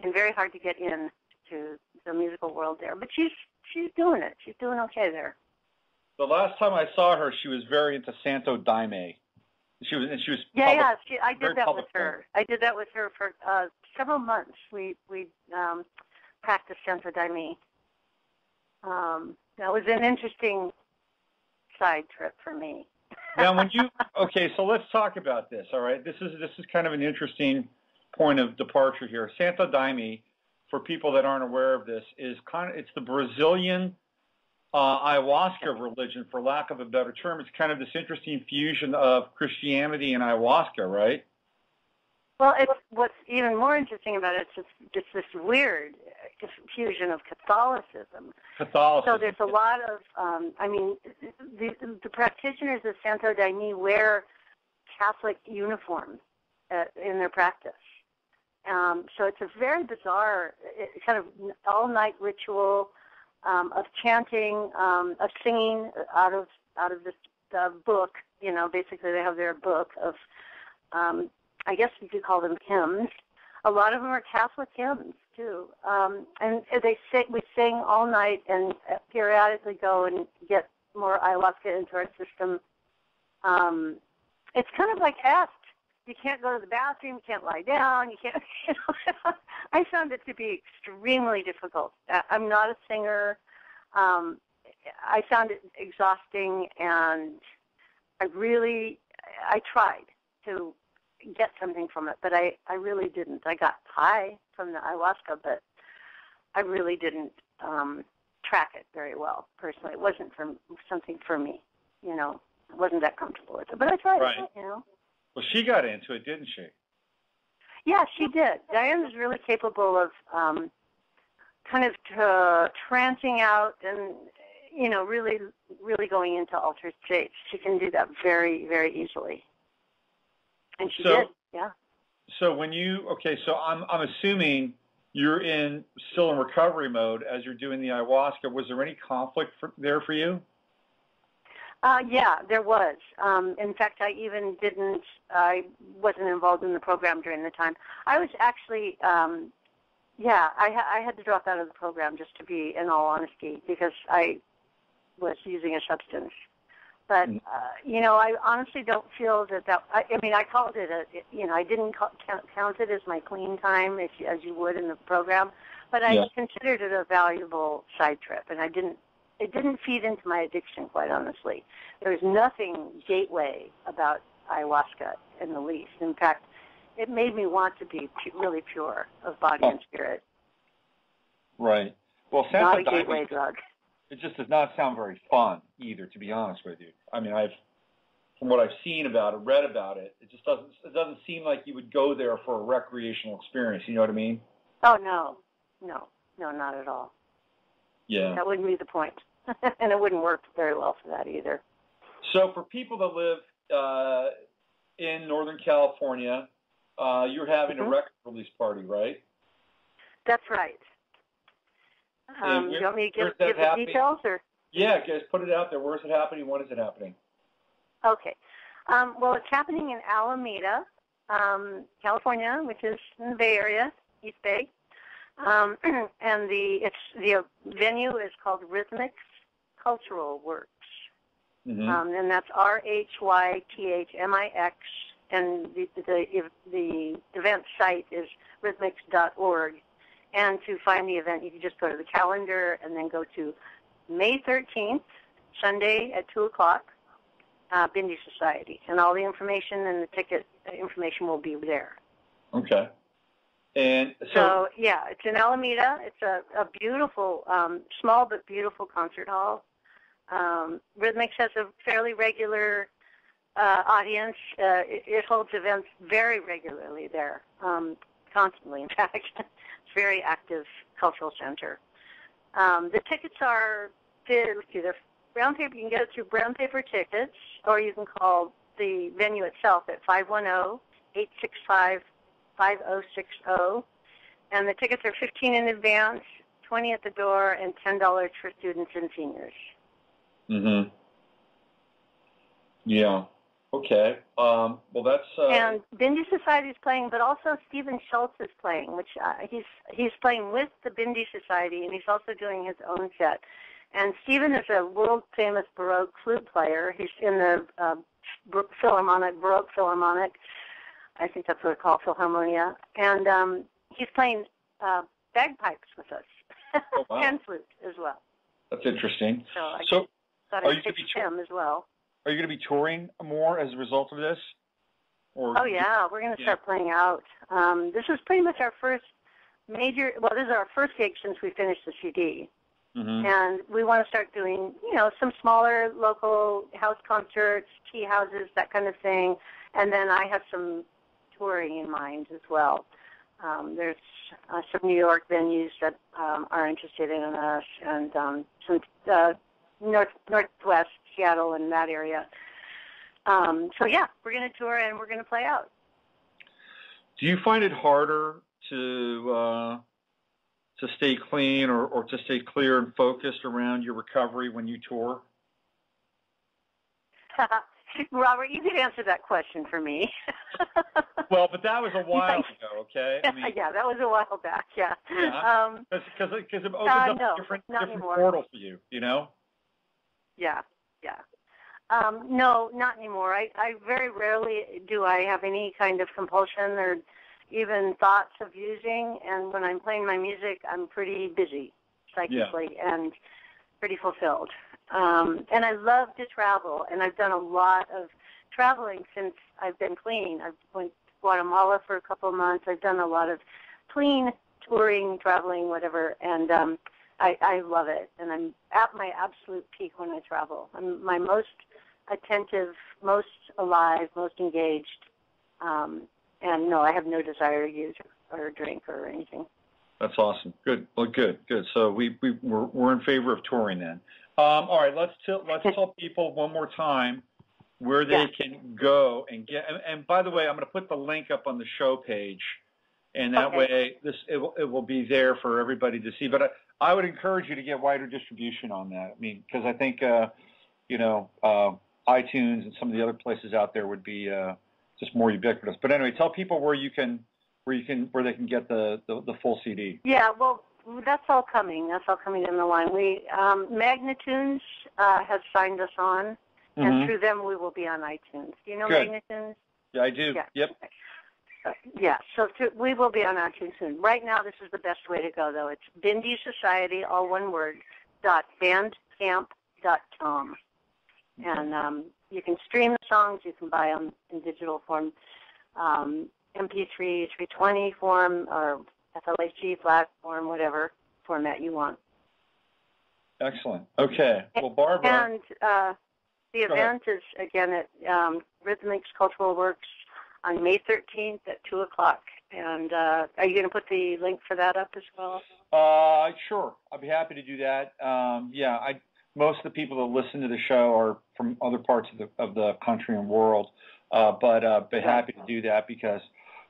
and very hard to get in to the musical world there. But she's doing it. She's doing okay there. The last time I saw her, she was very into Santo Daime. She was. I did that with her. I did that with her for several months. We practiced Santo Daime. That was an interesting side trip for me. Now, so let's talk about this. All right, this is kind of an interesting point of departure here. Santo Daime, for people that aren't aware of this, it's the Brazilian ayahuasca religion, for lack of a better term. It's kind of this interesting fusion of Christianity and ayahuasca, right? Well, what's even more interesting about it is it's this weird fusion of Catholicism. So there's a lot of, the practitioners of Santo Daime wear Catholic uniforms in their practice. So it's a very bizarre, kind of all-night ritual of chanting, of singing out of this book. You know, basically they have their book of, I guess you could call them hymns. A lot of them are Catholic hymns too, and we sing all night and periodically go and get more ayahuasca into our system. It's kind of like AST. You can't go to the bathroom, you can't lie down, you can't. I found it to be extremely difficult. I'm not a singer. I found it exhausting, and I tried to get something from it, but I really didn't. I got high from the ayahuasca, but I really didn't track it very well, personally. It wasn't something for me, you know. I wasn't that comfortable with it, but I tried it, you know. Well, she got into it, didn't she? Yeah, she did. Diane was really capable of kind of trancing out, and, really, really going into altered states. She can do that very, very easily. And she did, yeah. So so I'm assuming you're still in recovery mode as you're doing the ayahuasca. Was there any conflict there for you? Yeah, there was. In fact, I wasn't involved in the program during the time. I was actually, I had to drop out of the program, just to be in all honesty, because I was using a substance. But, I honestly don't feel that I called it I didn't count it as my clean time as you would in the program, but I considered it a valuable side trip, and it didn't feed into my addiction, quite honestly. There was nothing gateway about ayahuasca in the least. In fact, it made me want to be really pure of body and spirit. Right. Well, not a gateway drug. It just does not sound very fun either, to be honest with you. I mean, from what I've seen about it, read about it, it doesn't seem like you would go there for a recreational experience. You know what I mean? Oh, no, not at all. Yeah. That wouldn't be the point. And it wouldn't work very well for that either. So for people that live in Northern California, you're having a record release party, right? That's right. You want me to give the details? Or? Yeah, guys, put it out there. Where is it happening? When is it happening? Okay. Well, it's happening in Alameda, California, which is in the Bay Area, East Bay. And the venue is called Rhythmix Cultural Works. Mm-hmm. And that's RHYTHMIX, and the event site is rhythmix.org. And to find the event, you can just go to the calendar and then go to May 13th, Sunday at 2 o'clock, Bindi Society. And all the information and the ticket information will be there. Okay. And so it's in Alameda. It's a beautiful, small but beautiful concert hall. Rhythmix has a fairly regular audience. It holds events very regularly there, constantly, in fact. It's a very active cultural center. The tickets are, either brown paper, you can get it through brown paper tickets, or you can call the venue itself at 510-865-5060, and the tickets are $15 in advance, $20 at the door, and $10 for students and seniors. Mm-hmm. Yeah. Okay. Well, that's. And Bindi Society is playing, but also Stephen Schultz is playing, which he's playing with the Bindi Society, and he's also doing his own set. And Stephen is a world-famous Baroque flute player. He's in the Baroque Philharmonic. I think that's what it's called, Philharmonia. And he's playing bagpipes with us, oh, wow. and flute as well. That's interesting. So I thought I'd pitch him as well. Are you going to be touring more as a result of this? Oh, yeah. We're going to start playing out. This is pretty much our first this is our first gig since we finished the CD. Mm-hmm. And we want to start doing, some smaller local house concerts, tea houses, that kind of thing. And then I have some touring in mind as well. There's some New York venues that are interested in us, and some Northwest, Seattle, and that area. We're going to tour and we're going to play out. Do you find it harder to stay clean or to stay clear and focused around your recovery when you tour? Robert, you could answer that question for me. Well, but that was a while ago, okay? Yeah, that was a while back, yeah. Because it opens up a different portal for you, Yeah. No, not anymore. I very rarely do I have any kind of compulsion or even thoughts of using, and when I'm playing my music, I'm pretty busy psychically and pretty fulfilled. And I love to travel, and I've done a lot of traveling since I've been clean. I've went to Guatemala for a couple of months. I've done a lot of clean touring, traveling, whatever, and I love it. And I'm at my absolute peak when I travel. I'm my most attentive, most alive, most engaged, and no, I have no desire to use or drink or anything. That's awesome. Good. Well, good. So we're in favor of touring then. All right, let's tell people one more time where they can go and get. And by the way, I'm going to put the link up on the show page, and that way it will be there for everybody to see. But I would encourage you to get wider distribution on that. I mean, because I think iTunes and some of the other places out there would be just more ubiquitous. But anyway, tell people where they can get the full CD. Yeah, well, that's all coming. That's all coming down the line. We Magnitunes has signed us on, and through them we will be on iTunes. Do you know Magnitunes? Yeah, I do. Yeah. Yep. Yeah, so we will be on iTunes soon. Right now, this is the best way to go, though. It's Bindi Society, all one word, .bandcamp.com. And you can stream the songs. You can buy them in digital form, MP3, 320 form, or FLAC, FLAC form, whatever format you want. Excellent. Okay. Well, Barbara. And the event is, again, at Rhythmics Cultural Works on May 13th at 2 o'clock. And are you going to put the link for that up as well? Sure. I'll be happy to do that. Most of the people that listen to the show are from other parts of the country and world, but be happy to do that because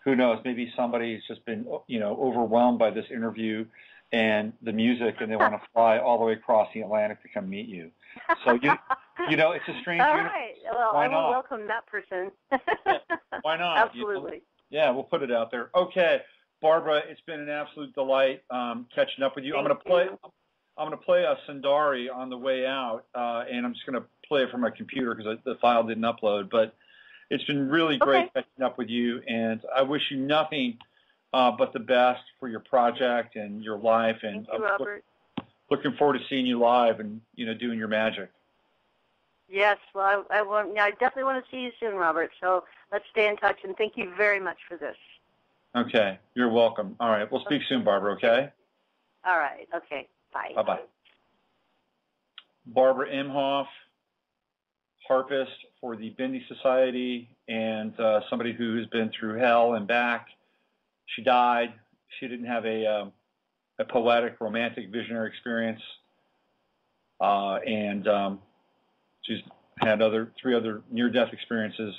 who knows, maybe somebody's just been overwhelmed by this interview and the music, and they want to fly all the way across the Atlantic to come meet you. So it's a strange. All right. Well, I will welcome that person. Why not? Absolutely. Yeah, we'll put it out there. Okay, Barbara, it's been an absolute delight catching up with you. I'm going to play a Sundari on the way out, and I'm just going to play it from my computer because the file didn't upload. But it's been really great catching up with you, and I wish you nothing but the best for your project and your life. And Thank you, Robert. Looking forward to seeing you live and doing your magic. Yes, well, I definitely want to see you soon, Robert. So let's stay in touch, and thank you very much for this. Okay, you're welcome. All right, we'll speak soon, Barbara. Okay. All right. Okay. Bye. Bye-bye. Barbara Imhoff, harpist for the Bindi Society, and somebody who has been through hell and back. She died. She didn't have a poetic, romantic, visionary experience, and she's had three other near-death experiences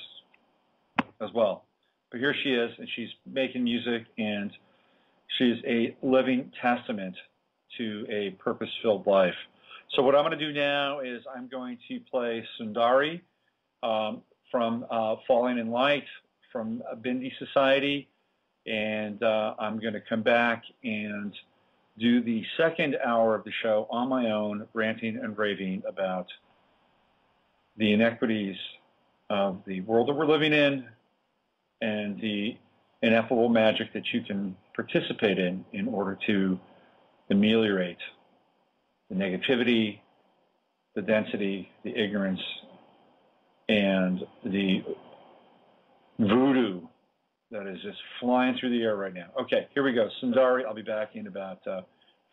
as well. But here she is, and she's making music, and she's a living testament to a purpose-filled life. So what I'm going to do now is I'm going to play Sundari from Falling in Light from Bindi Society, and I'm going to come back and do the second hour of the show on my own, ranting and raving about the inequities of the world that we're living in and the ineffable magic that you can participate in order to ameliorate the negativity, the density, the ignorance, and the voodoo that is just flying through the air right now. Okay, here we go. Sundari, I'll be back in about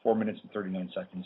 4 minutes and 39 seconds.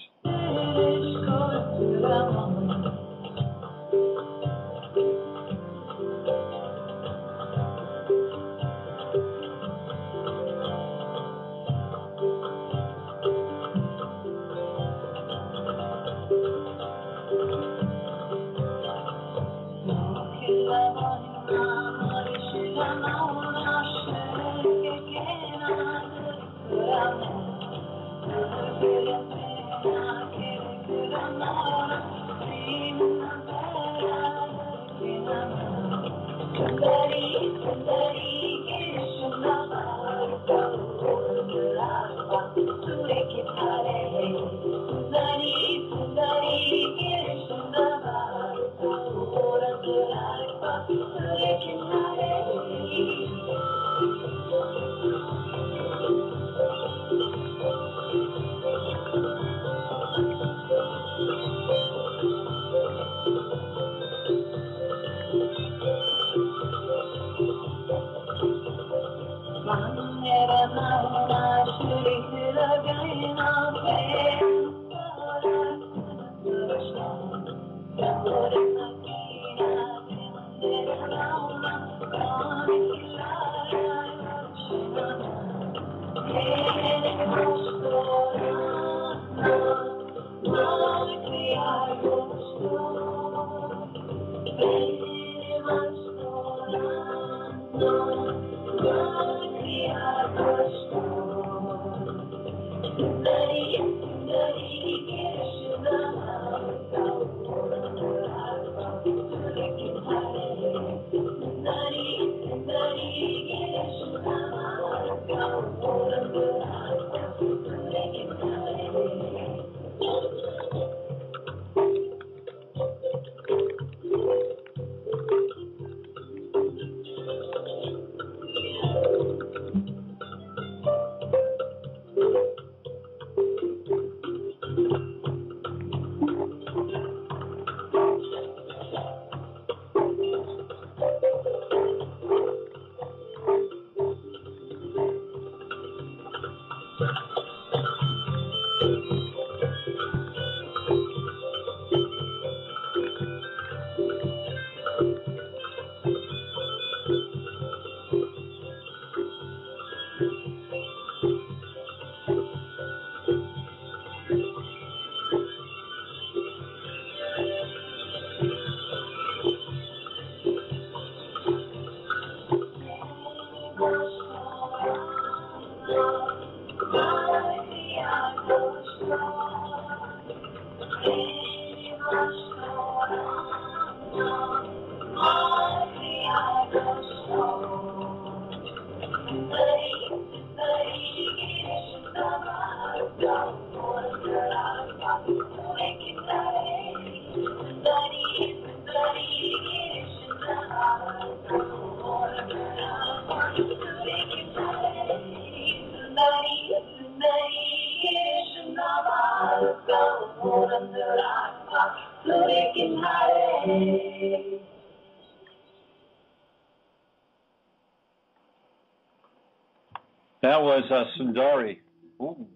That was Sundari. Ooh.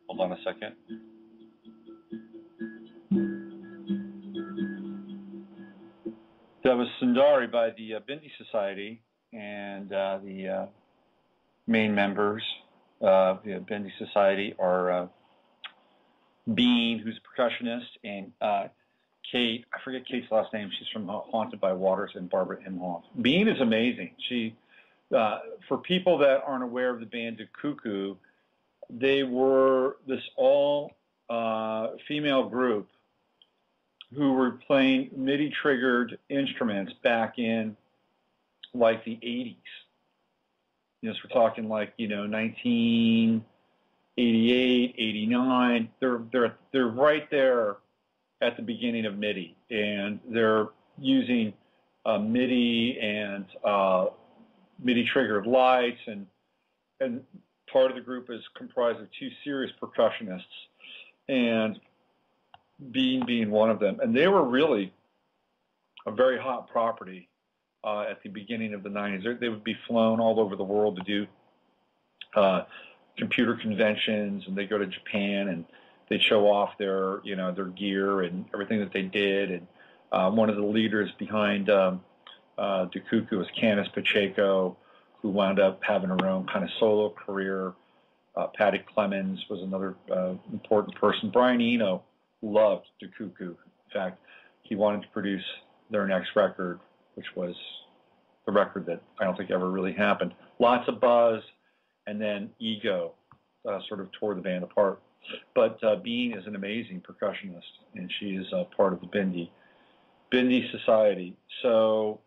Hold on a second. That was Sundari by the Bindi Society, and the main members of the Bindi Society are Bean, who's a percussionist, and Kate. I forget Kate's last name. She's from Haunted by Waters, and Barbara Imhoff. Bean is amazing. She, for people that aren't aware of the band De Cuckoo, they were this all-female group who were playing MIDI-triggered instruments back in, like, the 80s. You know, so we're talking, like, 1988, 89. They're right there at the beginning of MIDI, and they're using MIDI and MIDI-triggered lights, and part of the group is comprised of two serious percussionists, and Bean being one of them. And they were really a very hot property at the beginning of the 90s. They would be flown all over the world to do computer conventions, and they go to Japan, and they'd show off their gear and everything that they did. And one of the leaders behind De Cuckoo was Candice Pacheco, who wound up having her own kind of solo career. Patty Clemens was another important person. Brian Eno loved De Cuckoo. In fact, he wanted to produce their next record, which was the record that I don't think ever really happened. Lots of buzz, and then ego sort of tore the band apart. But Bean is an amazing percussionist, and she is part of the Bindi Society. So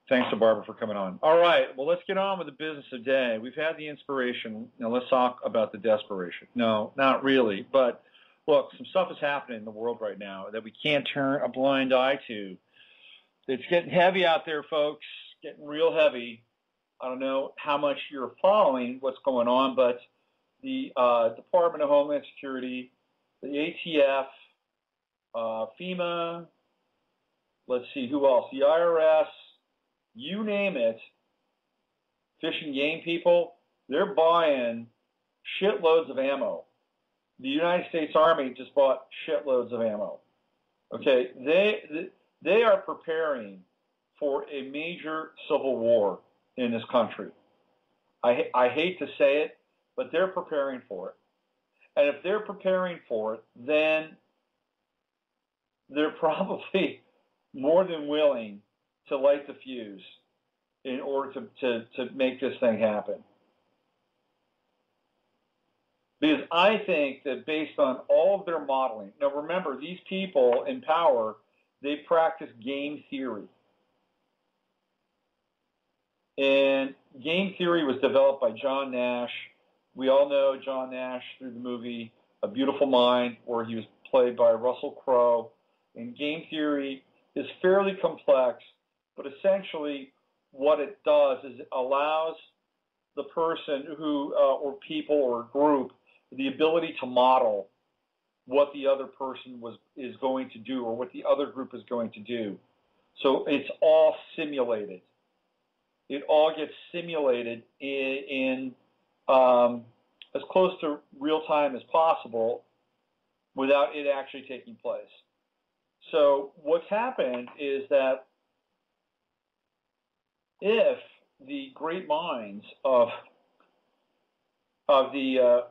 thanks to Barbara for coming on. All right, well, let's get on with the business of the day. We've had the inspiration. Now let's talk about the desperation. No, not really. But look, some stuff is happening in the world right now that we can't turn a blind eye to. It's getting heavy out there, folks. Getting real heavy. I don't know how much you're following what's going on, but the Department of Homeland Security, the ATF, FEMA, let's see, who else? The IRS, you name it, Fish and Game people, they're buying shitloads of ammo. The United States Army just bought shitloads of ammo. Okay, they are preparing for a major civil war in this country. I hate to say it, but they're preparing for it. And if they're preparing for it, then they're probably more than willing to light the fuse in order to make this thing happen. Because I think that based on all of their modeling, now remember, these people in power, they practice game theory. And game theory was developed by John Nash. We all know John Nash through the movie A Beautiful Mind, where he was played by Russell Crowe. And game theory is fairly complex, but essentially what it does is it allows the person who, or people or group, the ability to model what the other person is going to do or what the other group is going to do. So it's all simulated. It all gets simulated in as close to real time as possible without it actually taking place. So what's happened is that if the great minds of the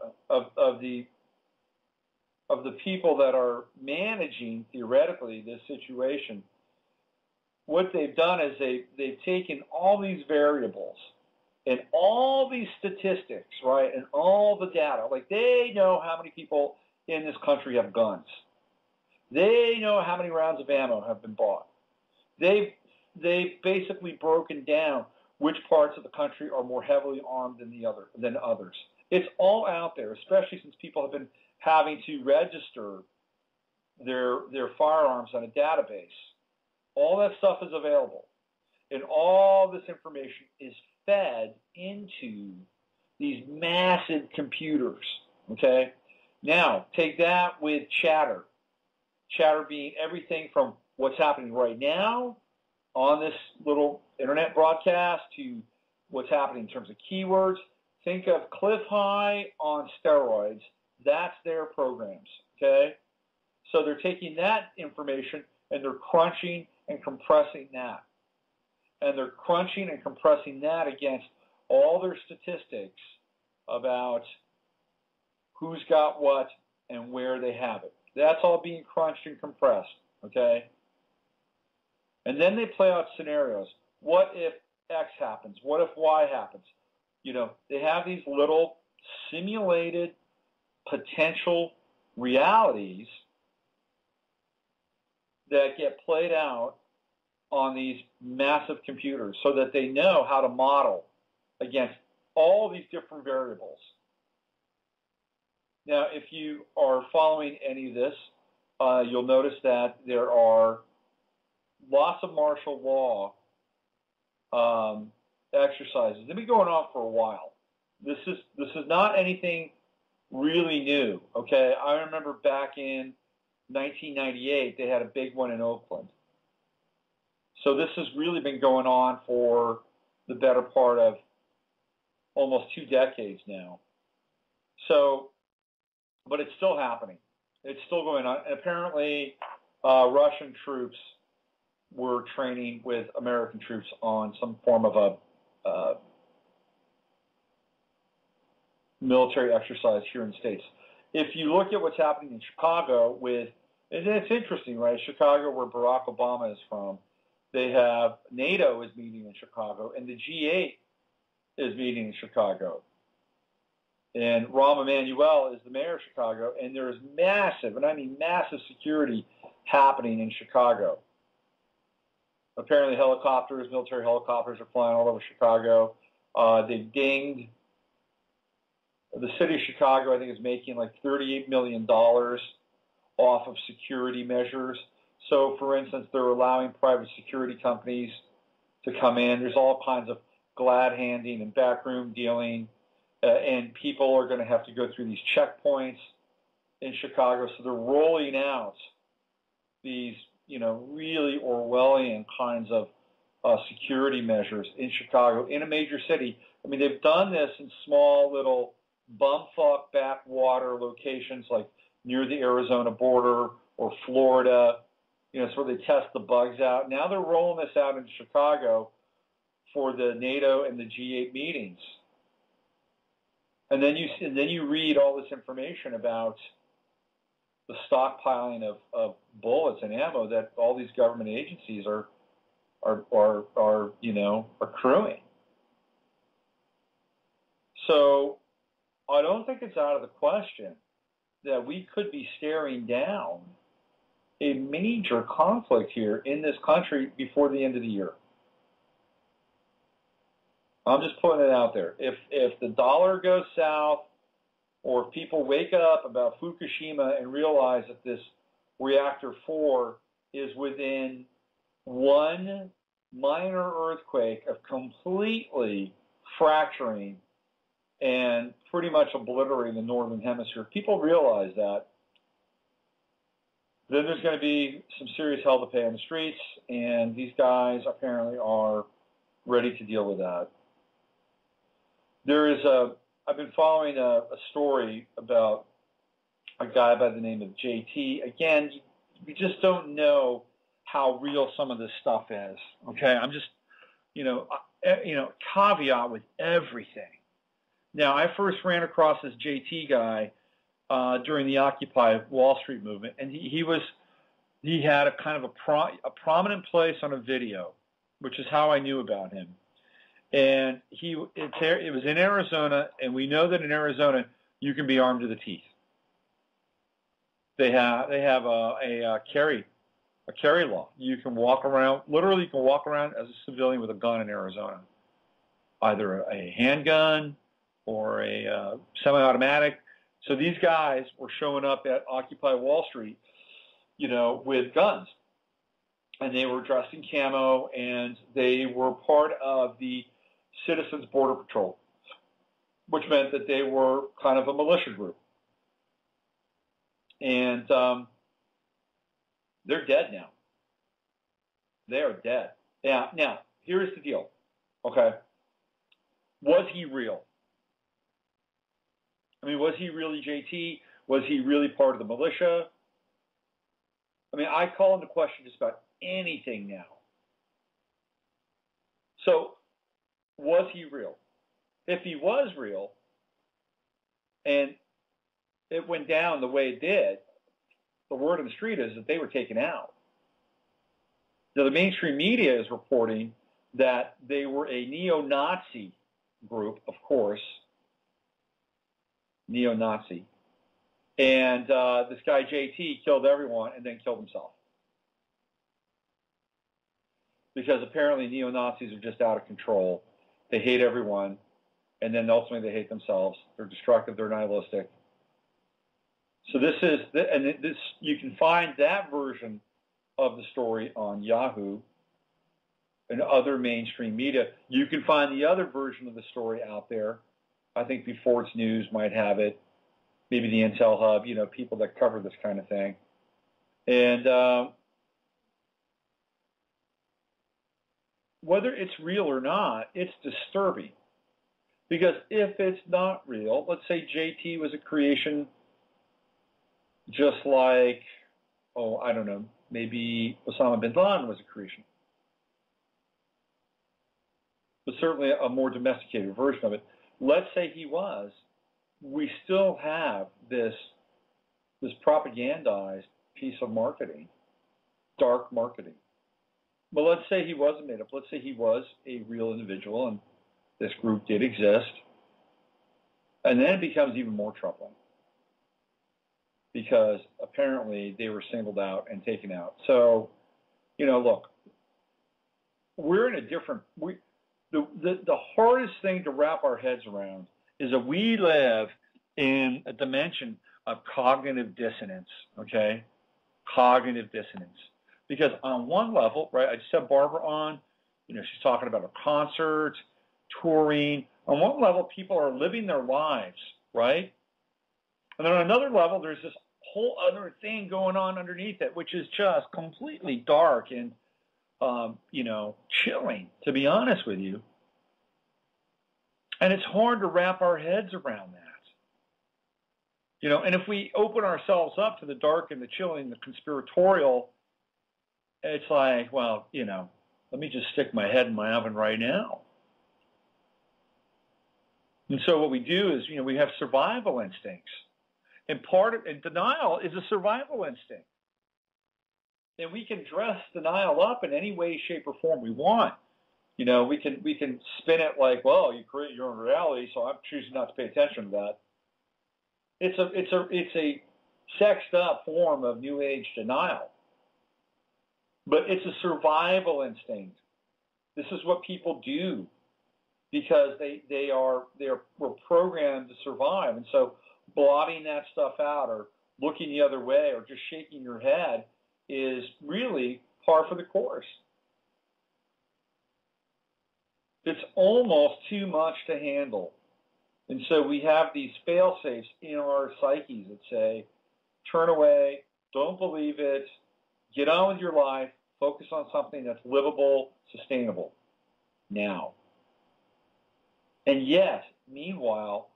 people that are managing theoretically this situation, what they've done is they've taken all these variables and all these statistics, right, and all the data. Like, they know how many people in this country have guns. They know how many rounds of ammo have been bought. They've basically broken down which parts of the country are more heavily armed than others. It's all out there, especially since people have been having to register their firearms on a database. All that stuff is available, and all this information is fed into these massive computers, okay? Now, take that with chatter. Chatter being everything from what's happening right now on this little internet broadcast to what's happening in terms of keywords. Think of Cliff High on steroids. That's their programs, okay? So they're taking that information and they're crunching and compressing that. And they're crunching and compressing that against all their statistics about who's got what and where they have it. That's all being crunched and compressed, okay? And then they play out scenarios. What if X happens? What if Y happens? You know, they have these little simulated potential realities that get played out on these massive computers so that they know how to model against all these different variables. Now, if you are following any of this, you'll notice that there are lots of martial law exercises. They've been going on for a while. This is not anything really new, okay? I remember back in 1998, they had a big one in Oakland. So this has really been going on for the better part of almost 2 decades now. So, but it's still happening. It's still going on. And apparently, Russian troops were training with American troops on some form of a military exercise here in the States. If you look at what's happening in Chicago and it's interesting, right? Chicago, where Barack Obama is from, they have NATO is meeting in Chicago, and the G8 is meeting in Chicago. And Rahm Emanuel is the mayor of Chicago, and there is massive, and I mean massive security happening in Chicago. Apparently military helicopters are flying all over Chicago. They've dinged. The city of Chicago, I think, is making like $38 million off of security measures. So, for instance, they're allowing private security companies to come in. There's all kinds of glad-handing and backroom dealing, and people are going to have to go through these checkpoints in Chicago. So they're rolling out these, really Orwellian kinds of security measures in Chicago, in a major city. I mean, they've done this in small little bumfuck backwater locations like near the Arizona border or Florida. It's where they test the bugs out. Now they're rolling this out in Chicago for the NATO and the G8 meetings. And then you read all this information about the stockpiling of bullets and ammo that all these government agencies are accruing. So I don't think it's out of the question that we could be staring down a major conflict here in this country before the end of the year. I'm just putting it out there. If the dollar goes south, or if people wake up about Fukushima and realize that this reactor 4 is within one minor earthquake of completely fracturing and pretty much obliterating the northern hemisphere, people realize that, then there's going to be some serious hell to pay on the streets, and these guys apparently are ready to deal with that. I've been following a story about a guy by the name of JT. Again, we just don't know how real some of this stuff is. Okay, I'm just, caveat with everything. Now, I first ran across this JT guy during the Occupy Wall Street movement, and he had a kind of a prominent place on a video, which is how I knew about him. And it was in Arizona, and we know that in Arizona you can be armed to the teeth. They have a carry law. You can walk around, literally you can walk around as a civilian with a gun in Arizona, either a handgun or a semi-automatic. So these guys were showing up at Occupy Wall Street, with guns. And they were dressed in camo, and they were part of the Citizens Border Patrol, which meant that they were kind of a militia group. And they're dead now. They are dead. Now, here's the deal, okay? Was he real? I mean, was he really JT? Was he really part of the militia? I mean, I call into question just about anything now. So, was he real? If he was real, and it went down the way it did, the word on the street is that they were taken out. Now, the mainstream media is reporting that they were a neo-Nazi group, of course, neo-Nazi, and this guy JT killed everyone and then killed himself. Because apparently neo-Nazis are just out of control. They hate everyone, and then ultimately they hate themselves. They're destructive. They're nihilistic. So you can find that version of the story on Yahoo and other mainstream media. You can find the other version of the story out there. I think Before It's News might have it. Maybe the Intel Hub, people that cover this kind of thing. And whether it's real or not, it's disturbing. Because if it's not real, let's say JT was a creation just like, I don't know, maybe Osama bin Laden was a creation. But certainly a more domesticated version of it. Let's say he was. We still have this propagandized piece of marketing, dark marketing. But let's say he wasn't made up. Let's say he was a real individual and this group did exist. And then it becomes even more troubling because apparently they were singled out and taken out. So, look, we're in a different, the hardest thing to wrap our heads around is that we live in a dimension of cognitive dissonance, okay? Cognitive dissonance. Because on one level, right, I just had Barbara on, she's talking about a concert, touring. On one level, people are living their lives, right? And then on another level, there's this whole other thing going on underneath it, which is just completely dark and, chilling, to be honest with you. And it's hard to wrap our heads around that. And if we open ourselves up to the dark and the chilling, the conspiratorial, it's like, well, let me just stick my head in my oven right now. And so what we do is, we have survival instincts. And denial is a survival instinct. And we can dress denial up in any way, shape, or form we want. We can spin it like, well, you create your own reality, so I'm choosing not to pay attention to that. It's a sexed up form of New Age denial. But it's a survival instinct. This is what people do because we're programmed to survive. And so blotting that stuff out or looking the other way or just shaking your head is really par for the course. It's almost too much to handle. And so we have these fail-safes in our psyches that say, turn away, don't believe it, get on with your life, focus on something that's livable, sustainable now. And yet, meanwhile,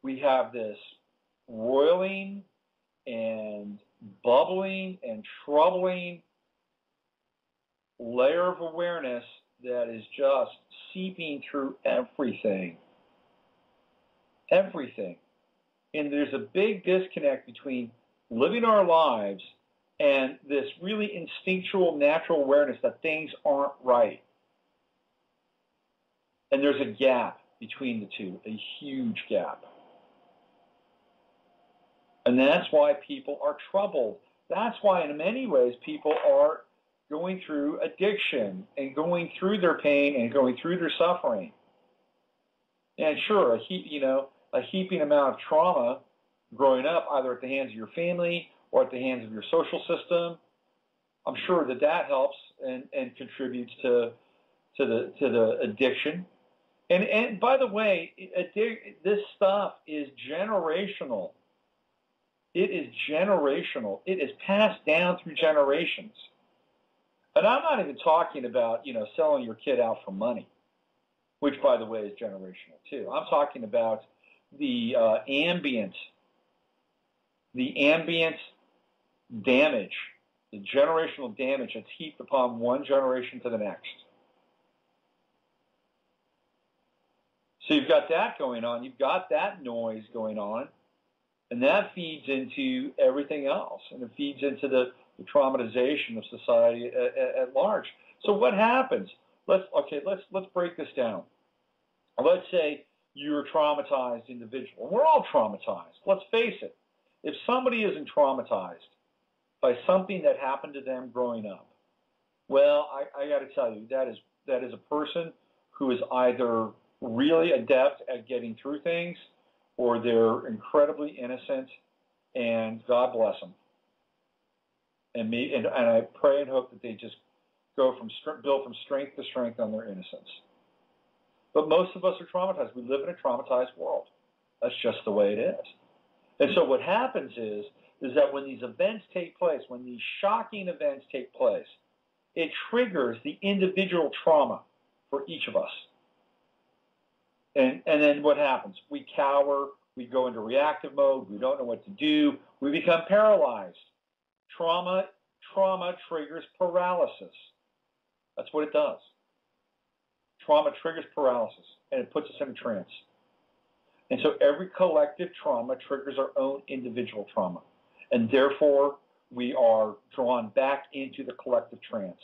we have this roiling and bubbling and troubling layer of awareness that is just seeping through everything. Everything. And there's a big disconnect between living our lives and this really instinctual, natural awareness that things aren't right. And there's a gap between the two, a huge gap. And that's why people are troubled. That's why, in many ways, people are going through addiction and going through their pain and going through their suffering. And sure, a heaping amount of trauma growing up, either at the hands of your family or at the hands of your social system, I'm sure that helps and contributes to the addiction. And by the way, this stuff is generational. It is generational. It is passed down through generations. And I'm not even talking about, selling your kid out for money, which, by the way, is generational too. I'm talking about the ambient damage, the generational damage that's heaped upon one generation to the next. So you've got that going on. You've got that noise going on. And that feeds into everything else. And it feeds into the traumatization of society at large. So what happens? Let's break this down. Let's say you're a traumatized individual. We're all traumatized. Let's face it. If somebody isn't traumatized by something that happened to them growing up, well, I got to tell you, that is a person who is either really adept at getting through things, or they're incredibly innocent, and God bless them. And I pray and hope that they just build from strength to strength on their innocence. But most of us are traumatized. We live in a traumatized world. That's just the way it is. And so what happens is that when these events take place, when these shocking events take place, it triggers the individual trauma for each of us. And then what happens? We cower, we go into reactive mode, we don't know what to do, we become paralyzed. Trauma triggers paralysis. That's what it does. Trauma triggers paralysis, and it puts us in a trance. And so every collective trauma triggers our own individual trauma. And therefore, we are drawn back into the collective trance.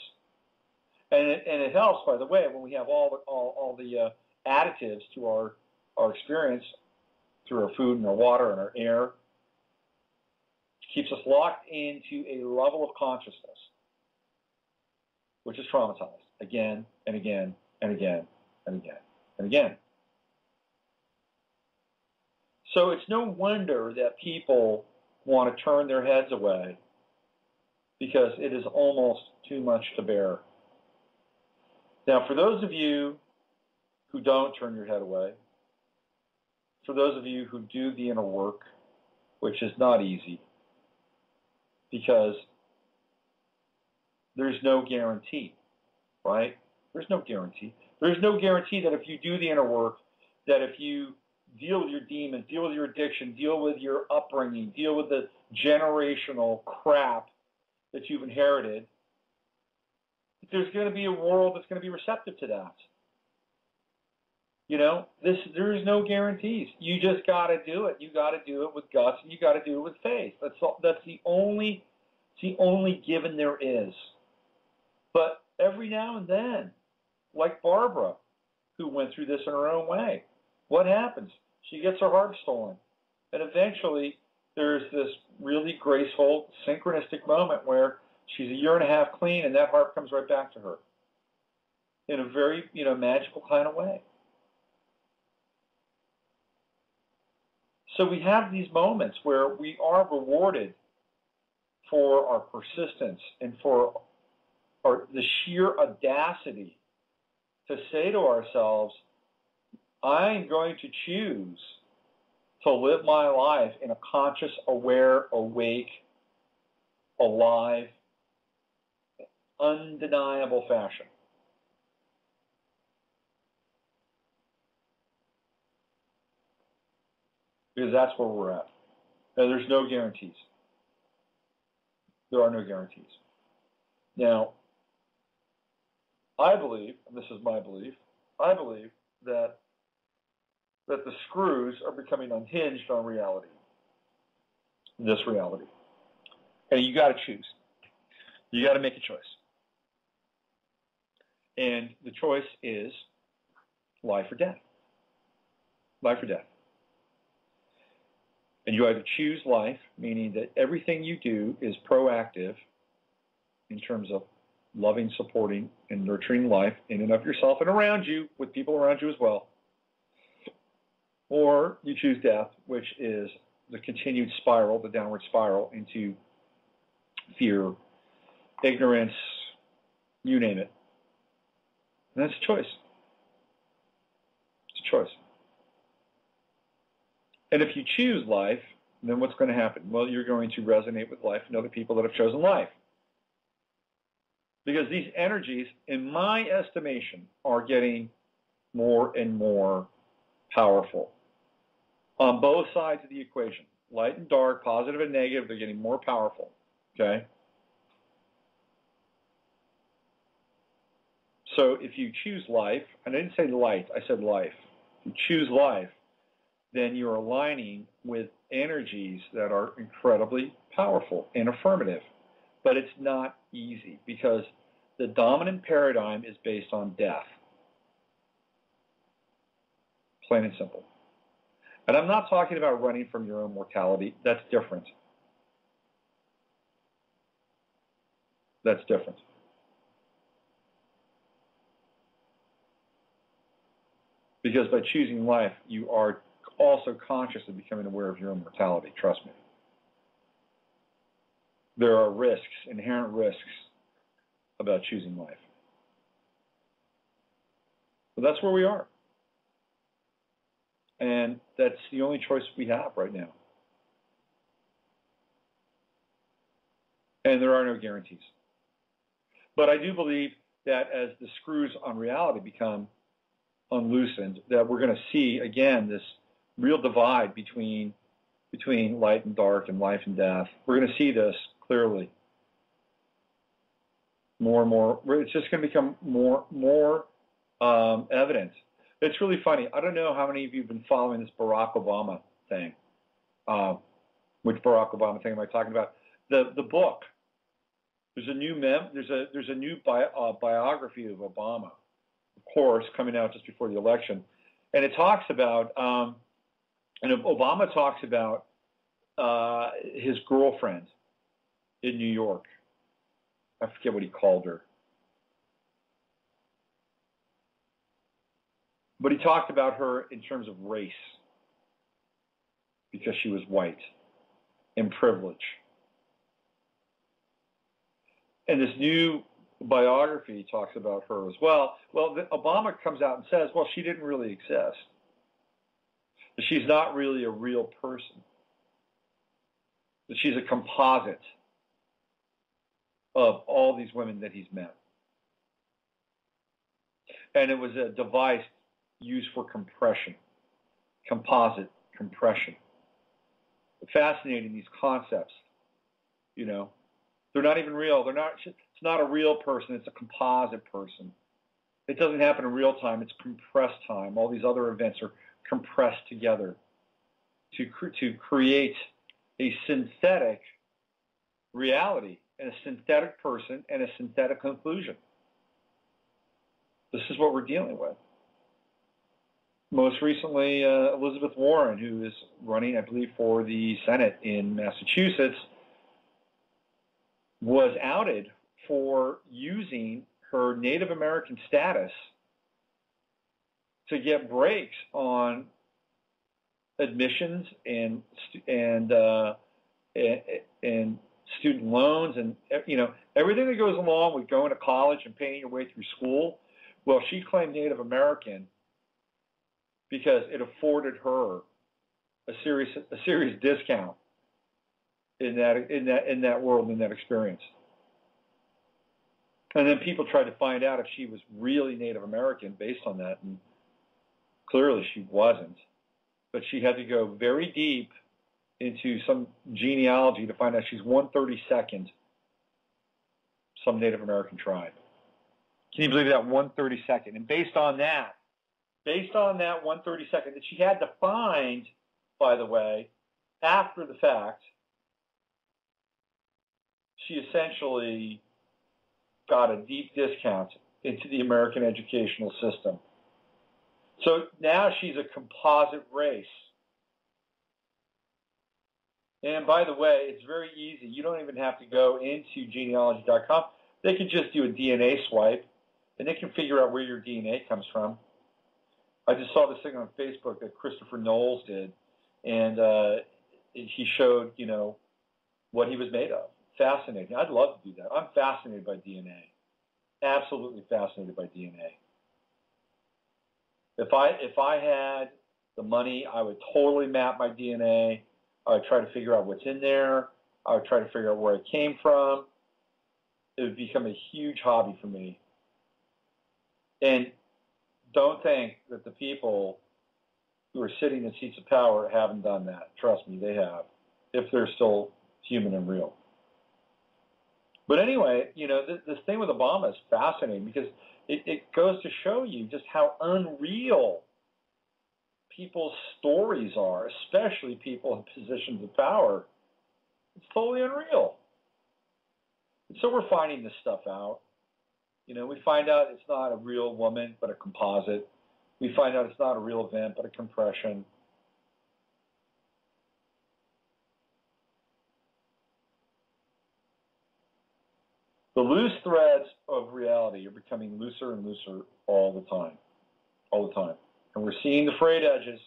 And it helps, by the way, when we have all the additives to our experience through our food and our water and our air. It keeps us locked into a level of consciousness, which is traumatized again and again and again and again and again. So it's no wonder that people want to turn their heads away, because it is almost too much to bear. Now, for those of you who don't turn your head away, for those of you who do the inner work, which is not easy, because there's no guarantee, right? There's no guarantee. There's no guarantee that if you do the inner work, that if you deal with your demons, deal with your addiction, deal with your upbringing, deal with the generational crap that you've inherited, there's going to be a world that's going to be receptive to that. There is no guarantees. You just got to do it. You got to do it with guts, and you got to do it with faith. That's the only given there is. But every now and then, like Barbara, who went through this in her own way, what happens? She gets her harp stolen, and eventually there's this really graceful, synchronistic moment where she's a year and a half clean, and that harp comes right back to her in a very, magical kind of way. So we have these moments where we are rewarded for our persistence and for the sheer audacity to say to ourselves, I'm going to choose to live my life in a conscious, aware, awake, alive, undeniable fashion. Because that's where we're at. Now, there's no guarantees. There are no guarantees. Now, I believe, and this is my belief, I believe that the screws are becoming unhinged on reality. This reality. And you got to choose. You got to make a choice. And the choice is life or death. Life or death. And you either choose life, meaning that everything you do is proactive in terms of loving, supporting, and nurturing life in and of yourself and around you, with people around you as well. Or you choose death, which is the continued spiral, the downward spiral into fear, ignorance, you name it. And that's a choice. It's a choice. And if you choose life, then what's going to happen? Well, you're going to resonate with life and other people that have chosen life. Because these energies, in my estimation, are getting more and more powerful. On both sides of the equation, light and dark, positive and negative, they're getting more powerful, okay? So if you choose life, and I didn't say light, I said life. If you choose life, then you're aligning with energies that are incredibly powerful and affirmative. But it's not easy because the dominant paradigm is based on death. Plain and simple. And I'm not talking about running from your own mortality. That's different. That's different. Because by choosing life, you are also conscious of becoming aware of your own mortality. Trust me. There are risks, inherent risks, about choosing life. But that's where we are. And that's the only choice we have right now. And there are no guarantees. But I do believe that as the screws on reality become unloosened, that we're going to see, again, this real divide between light and dark and life and death. We're going to see this clearly. More and more. It's just going to become more evident. It's really funny. I don't know how many of you have been following this Barack Obama thing. Which Barack Obama thing am I talking about? The book. There's a new there's a new biography of Obama, of course, coming out just before the election, and it talks about and Obama talks about his girlfriend in New York. I forget what he called her. But he talked about her in terms of race because she was white and privilege. And this new biography talks about her as well. Well, Obama comes out and says, well, she didn't really exist. She's not really a real person. That she's a composite of all these women that he's met. And it was a device used for compression, composite compression. Fascinating, these concepts, They're not even real. It's not a real person. It's a composite person. It doesn't happen in real time. It's compressed time. All these other events are compressed together to create a synthetic reality and a synthetic person and a synthetic conclusion. This is what we're dealing with. most recently, Elizabeth Warren, who is running, I believe, for the Senate in Massachusetts, was outed for using her Native American status to get breaks on admissions and student loans and everything that goes along with going to college and paying your way through school. Well, she claimed Native American because it afforded her a serious discount in that world, in that experience. And then people tried to find out if she was really Native American based on that, and clearly she wasn't. But she had to go very deep into some genealogy to find out she's 132nd some Native American tribe. Can you believe that? 132nd. And based on that 132nd that she had to find, by the way, after the fact, she essentially got a deep discount into the American educational system. So now she's a composite race. And by the way, it's very easy. You don't even have to go into genealogy.com. They can just do a DNA swipe, and they can figure out where your DNA comes from. I just saw this thing on Facebook that Christopher Knowles did, and he showed, what he was made of. Fascinating. I'd love to do that. I'm fascinated by DNA. Absolutely fascinated by DNA. If I had the money, I would totally map my DNA. I would try to figure out what's in there. I would try to figure out where it came from. It would become a huge hobby for me. And don't think that the people who are sitting in seats of power haven't done that. Trust me, they have, if they're still human and real. But anyway, this thing with Obama is fascinating because it goes to show you just how unreal people's stories are, especially people in positions of power. It's totally unreal. And so we're finding this stuff out. We find out it's not a real woman, but a composite. We find out it's not a real event, but a compression. The loose threads of reality are becoming looser and looser all the time. And we're seeing the frayed edges.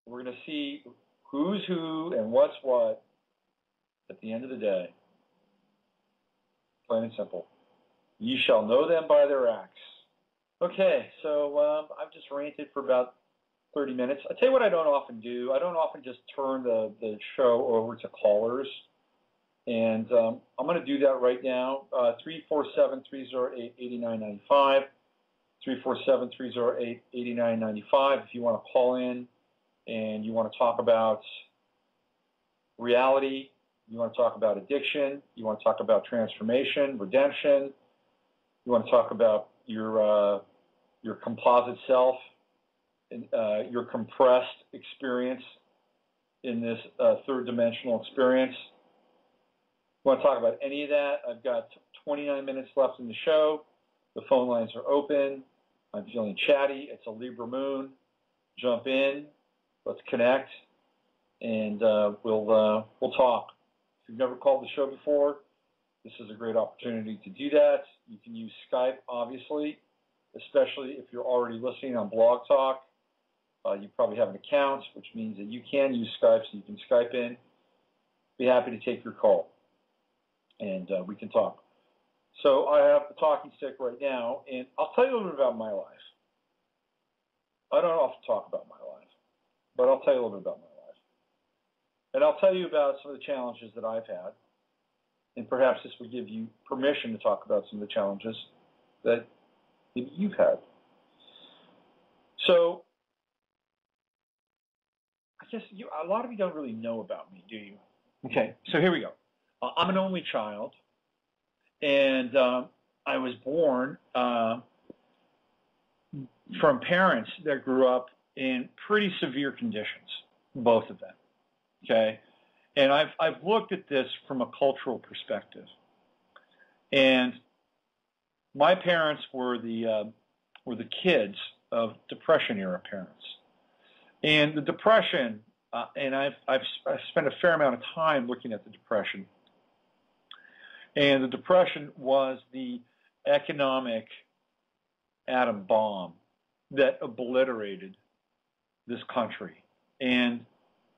We're going to see who's who and what's what at the end of the day. Plain and simple. Ye shall know them by their acts. Okay, so I've just ranted for about 30 minutes. I tell you what I don't often do. I don't often just turn the show over to callers. And I'm going to do that right now. 347-308-8995. 347-308-8995. If you want to call in and you want to talk about reality, you want to talk about addiction, you want to talk about transformation, redemption, you want to talk about your composite self, and, your compressed experience in this third dimensional experience. You want to talk about any of that? I've got 29 minutes left in the show. The phone lines are open. I'm feeling chatty. It's a Libra moon. Jump in. Let's connect, and we'll talk. If you've never called the show before, this is a great opportunity to do that. You can use Skype, obviously, especially if you're already listening on Blog Talk. You probably have an account, which means that you can use Skype, so you can Skype in. Be happy to take your call, and we can talk. So I have the talking stick right now, and I'll tell you a little bit about my life. I don't often talk about my life, but I'll tell you a little bit about my life. And I'll tell you about some of the challenges that I've had, and perhaps this will give you permission to talk about some of the challenges that you've had. So I guess a lot of you don't really know about me, do you? Okay, so here we go. I'm an only child. And I was born from parents that grew up in pretty severe conditions, both of them. Okay, and I've looked at this from a cultural perspective. And my parents were the kids of Depression-era parents. And the Depression, and I've spent a fair amount of time looking at the Depression. And the Depression was the economic atom bomb that obliterated this country. And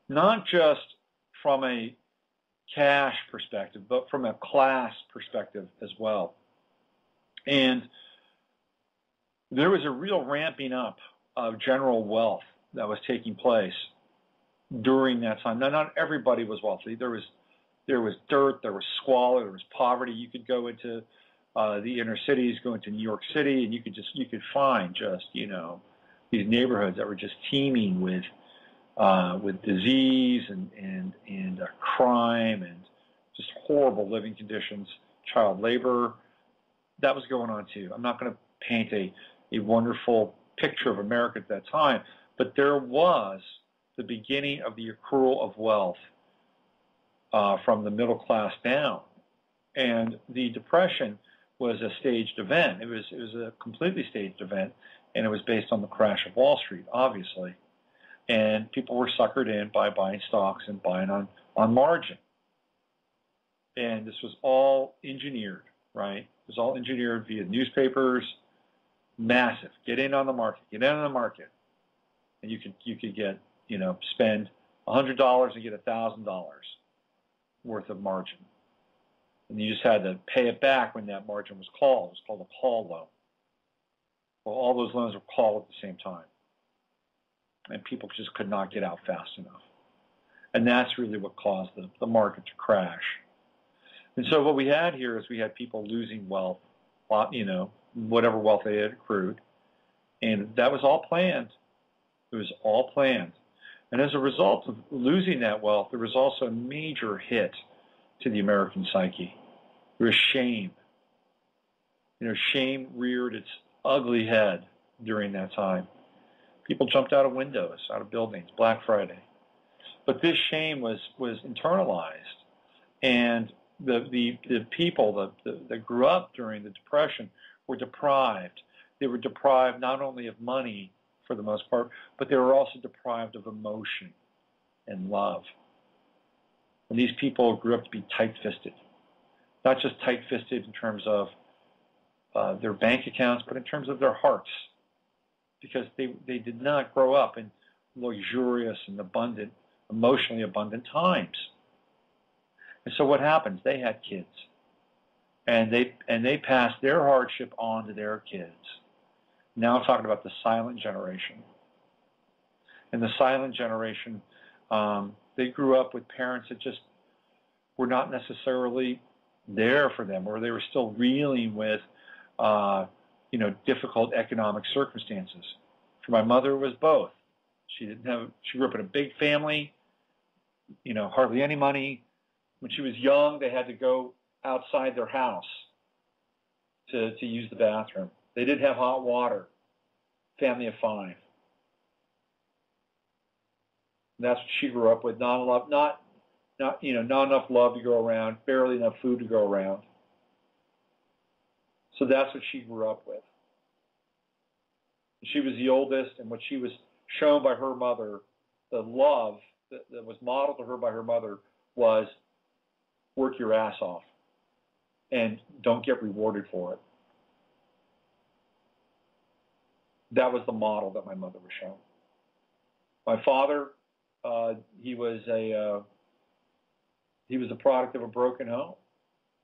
not just from a cash perspective, but from a class perspective as well. And there was a real ramping up of general wealth that was taking place during that time. Now, not everybody was wealthy. There was dirt, there was squalor, there was poverty. You could go into the inner cities, go into New York City, and you could find just, you know, these neighborhoods that were just teeming with disease and crime and just horrible living conditions, child labor. That was going on too. I'm not going to paint a wonderful picture of America at that time, but there was the beginning of the accrual of wealth from the middle class down. And the Depression was a staged event. It was a completely staged event, and it was based on the crash of Wall Street, obviously. And people were suckered in by buying stocks and buying on margin. And this was all engineered, right? It was all engineered via newspapers, massive. Get in on the market. And you could get, you know, spend $100 and get $1,000 worth of margin. And you just had to pay it back when that margin was called. It was called a call loan. Well, all those loans were called at the same time. And people just could not get out fast enough. And that's really what caused the market to crash. And so what we had here is we had people losing wealth, you know, whatever wealth they had accrued. And that was all planned. It was all planned. And as a result of losing that wealth, there was also a major hit to the American psyche. There was shame. You know, shame reared its ugly head during that time. People jumped out of windows, out of buildings, Black Friday. But this shame was internalized. And the people that grew up during the Depression were deprived. They were deprived not only of money, for the most part, but they were also deprived of emotion and love. And these people grew up to be tight-fisted. Not just tight-fisted in terms of their bank accounts, but in terms of their hearts. Because they did not grow up in luxurious and abundant, emotionally abundant times. And so what happens? They had kids. And they passed their hardship on to their kids. Now I'm talking about the silent generation. And the silent generation, they grew up with parents that just were not necessarily there for them, or they were still reeling with, you know, difficult economic circumstances. For my mother, it was both. She grew up in a big family, you know, hardly any money. When she was young, they had to go outside their house to use the bathroom. They did have hot water, family of 5. And that's what she grew up with. Not enough love to go around, barely enough food to go around. So that's what she grew up with. She was the oldest, and what she was shown by her mother, the love that was modeled to her by her mother was work your ass off and don't get rewarded for it. That was the model that my mother was shown. My father, he was a product of a broken home.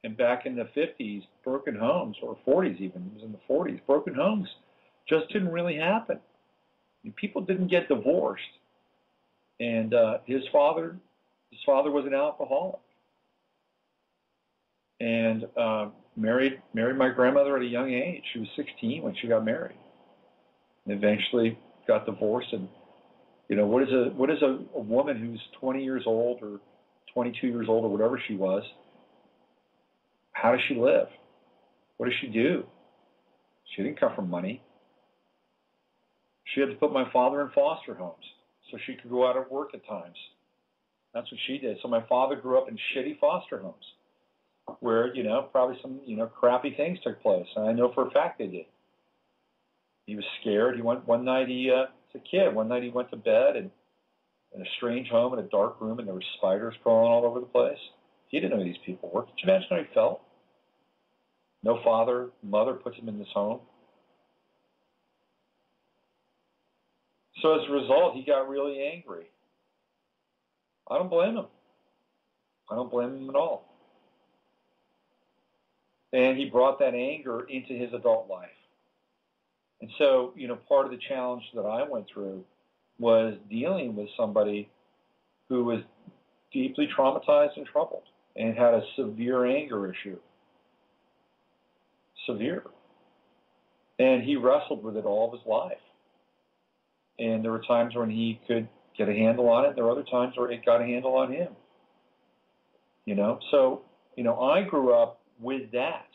And back in the 50s, broken homes, or 40s even, it was in the 40s, broken homes just didn't really happen. I mean, people didn't get divorced. And his father was an alcoholic. And married my grandmother at a young age. She was 16 when she got married. And eventually got divorced. And, you know, what is a woman who's 20 years old or 22 years old or whatever she was, how does she live? What does she do? She didn't come from money. She had to put my father in foster homes so she could go out and work at times. That's what she did. So my father grew up in shitty foster homes where, you know, probably some, you know, crappy things took place. And I know for a fact they did. He was scared. One night as a kid, one night he went to bed in a strange home in a dark room, and there were spiders crawling all over the place. He didn't know who these people were. Could you imagine how he felt? No father, mother puts him in this home. So as a result, he got really angry. I don't blame him. I don't blame him at all. And he brought that anger into his adult life. And so, part of the challenge that I went through was dealing with somebody who was deeply traumatized and troubled and had a severe anger issue. Severe. And he wrestled with it all of his life. And there were times when he could get a handle on it. There were other times where it got a handle on him. So, I grew up with that.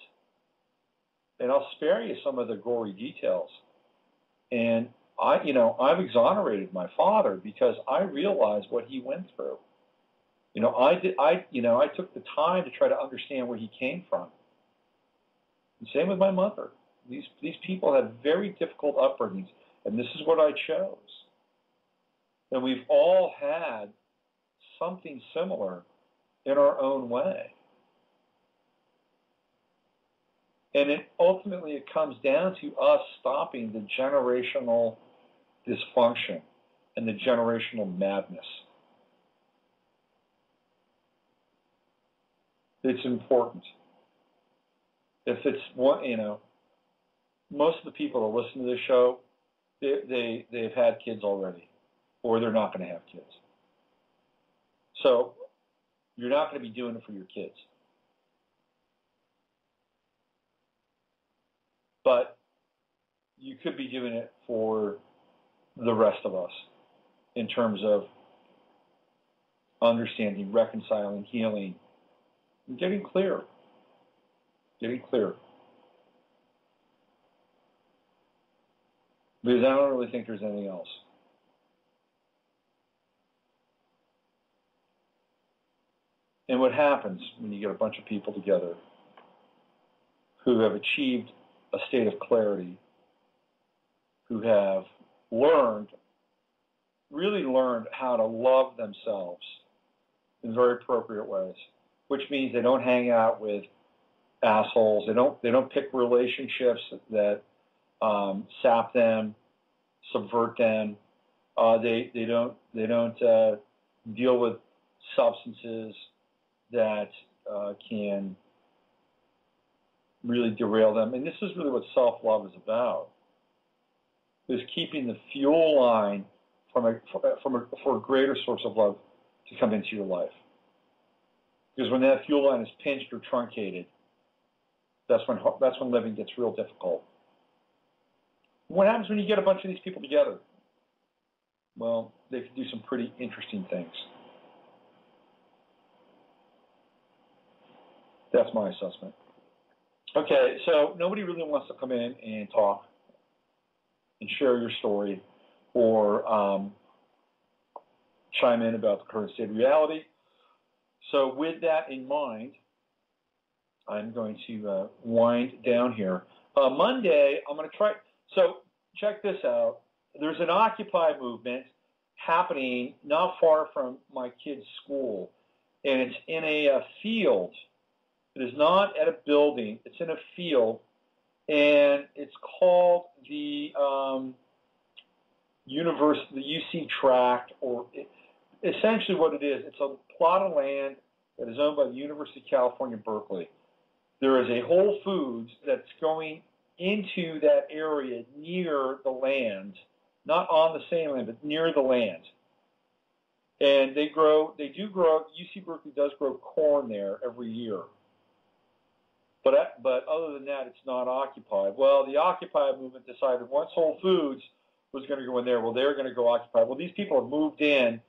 And I'll spare you some of the gory details. And I've exonerated my father because I realized what he went through. I took the time to try to understand where he came from. And same with my mother. These people had very difficult upbringings, and this is what I chose. And we've all had something similar in our own way. And ultimately it comes down to us stopping the generational dysfunction and the generational madness. It's important. If it's one, most of the people that listen to this show, they've had kids already, or they're not going to have kids. So you're not going to be doing it for your kids. But you could be doing it for the rest of us in terms of understanding, reconciling, healing, and getting clear. Getting clear. Because I don't really think there's anything else. And what happens when you get a bunch of people together who have achieved a state of clarity, who have really learned how to love themselves in very appropriate ways, which means they don't hang out with assholes. They don't pick relationships that sap them, subvert them. They don't deal with substances that can really derail them. And this is really what self-love is about, is keeping the fuel line for a greater source of love to come into your life. Because when that fuel line is pinched or truncated, that's when living gets real difficult. What happens when you get a bunch of these people together? Well, they can do some pretty interesting things. That's my assessment. Okay, so nobody really wants to come in and talk and share your story or chime in about the current state of reality. So with that in mind, I'm going to wind down here. Monday, I'm going to try. So check this out. There's an Occupy movement happening not far from my kid's school, and it's in a field. It is not at a building. It's in a field, and it's called the UC tract, or essentially what it is, it's a plot of land that is owned by the University of California, Berkeley. There is a Whole Foods that's going into that area near the land, not on the same land, but near the land. And UC Berkeley does grow corn there every year. But other than that, it's not occupied. Well, the Occupy movement decided once Whole Foods was going to go in there, well, they're going to go occupy. Well, these people have moved in,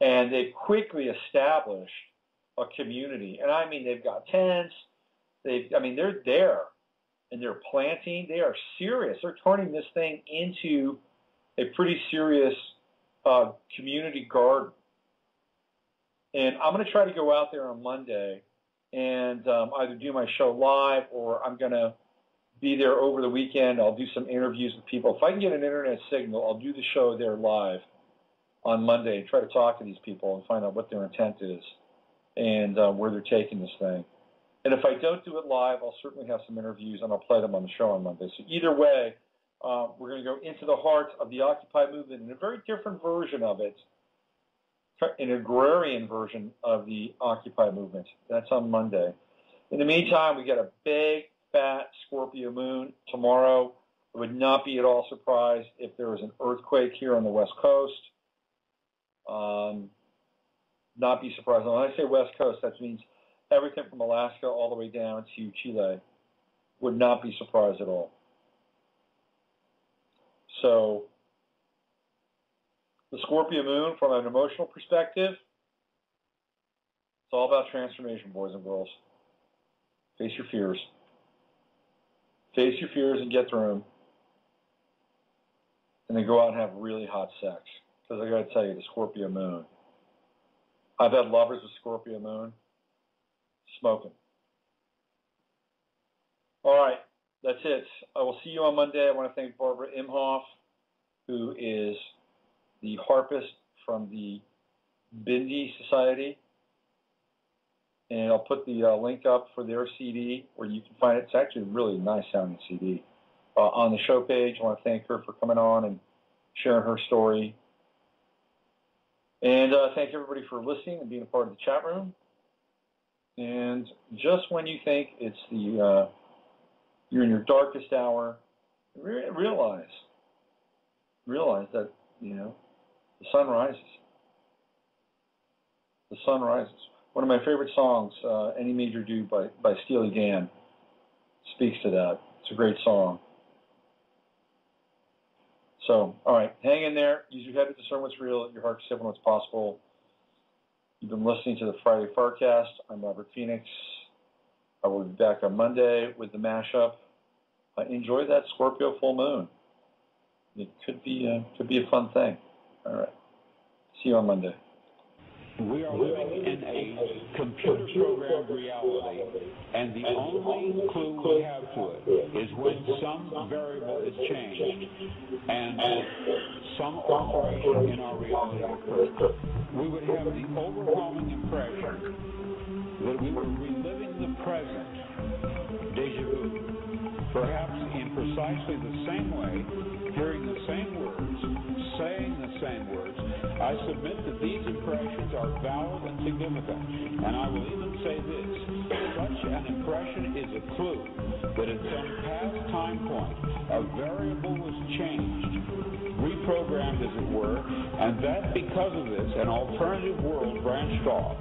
and they've quickly established a community. And I mean, they've got tents. They're there, and they're planting. They are serious. They're turning this thing into a pretty serious community garden. And I'm going to try to go out there on Monday and either do my show live, or I'm going to be there over the weekend. I'll do some interviews with people. If I can get an internet signal, I'll do the show there live on Monday and try to talk to these people and find out what their intent is and where they're taking this thing. And if I don't do it live, I'll certainly have some interviews and I'll play them on the show on Monday. So either way, we're going to go into the heart of the Occupy movement in a very different version of it, an agrarian version of the Occupy movement. That's on Monday. In the meantime, we got a big, fat Scorpio moon tomorrow. I would not be at all surprised if there was an earthquake here on the West Coast. Not be surprised. When I say West Coast, that means everything from Alaska all the way down to Chile. Would not be surprised at all. So the Scorpio moon, from an emotional perspective, it's all about transformation, boys and girls. Face your fears. Face your fears and get through them. And then go out and have really hot sex. Because I got to tell you, the Scorpio moon. I've had lovers with Scorpio moon. Smoking. All right, that's it. I will see you on Monday. I want to thank Barbara Imhoff, who is the harpist from the Bindi Society. And I'll put the link up for their CD where you can find it. It's actually a really nice sounding CD. On the show page, I want to thank her for coming on and sharing her story. And thank everybody for listening and being a part of the chat room. And just when you think it's the you're in your darkest hour, realize that, the sun rises. The sun rises. One of my favorite songs, Any Major Do by Steely Dan, speaks to that. It's a great song. So, all right, hang in there. Use your head to discern what's real, your heart to step on what's possible. You've been listening to the Friday FARcast. I'm Robert Phoenix. I will be back on Monday with the mashup. Enjoy that Scorpio full moon. It could be a fun thing. All right. See you on Monday. We are living in a computer-programmed reality, and the only clue we have to it is when some variable is changed and some alteration in our reality occurs. We would have the overwhelming impression that we were reliving the present, déjà vu, perhaps in precisely the same way, hearing the same words, saying the same words. I submit that these impressions are valid and significant, and I will even say this. Such an impression is a clue that at some past time point, a variable was changed, reprogrammed as it were, and that because of this, an alternative world branched off.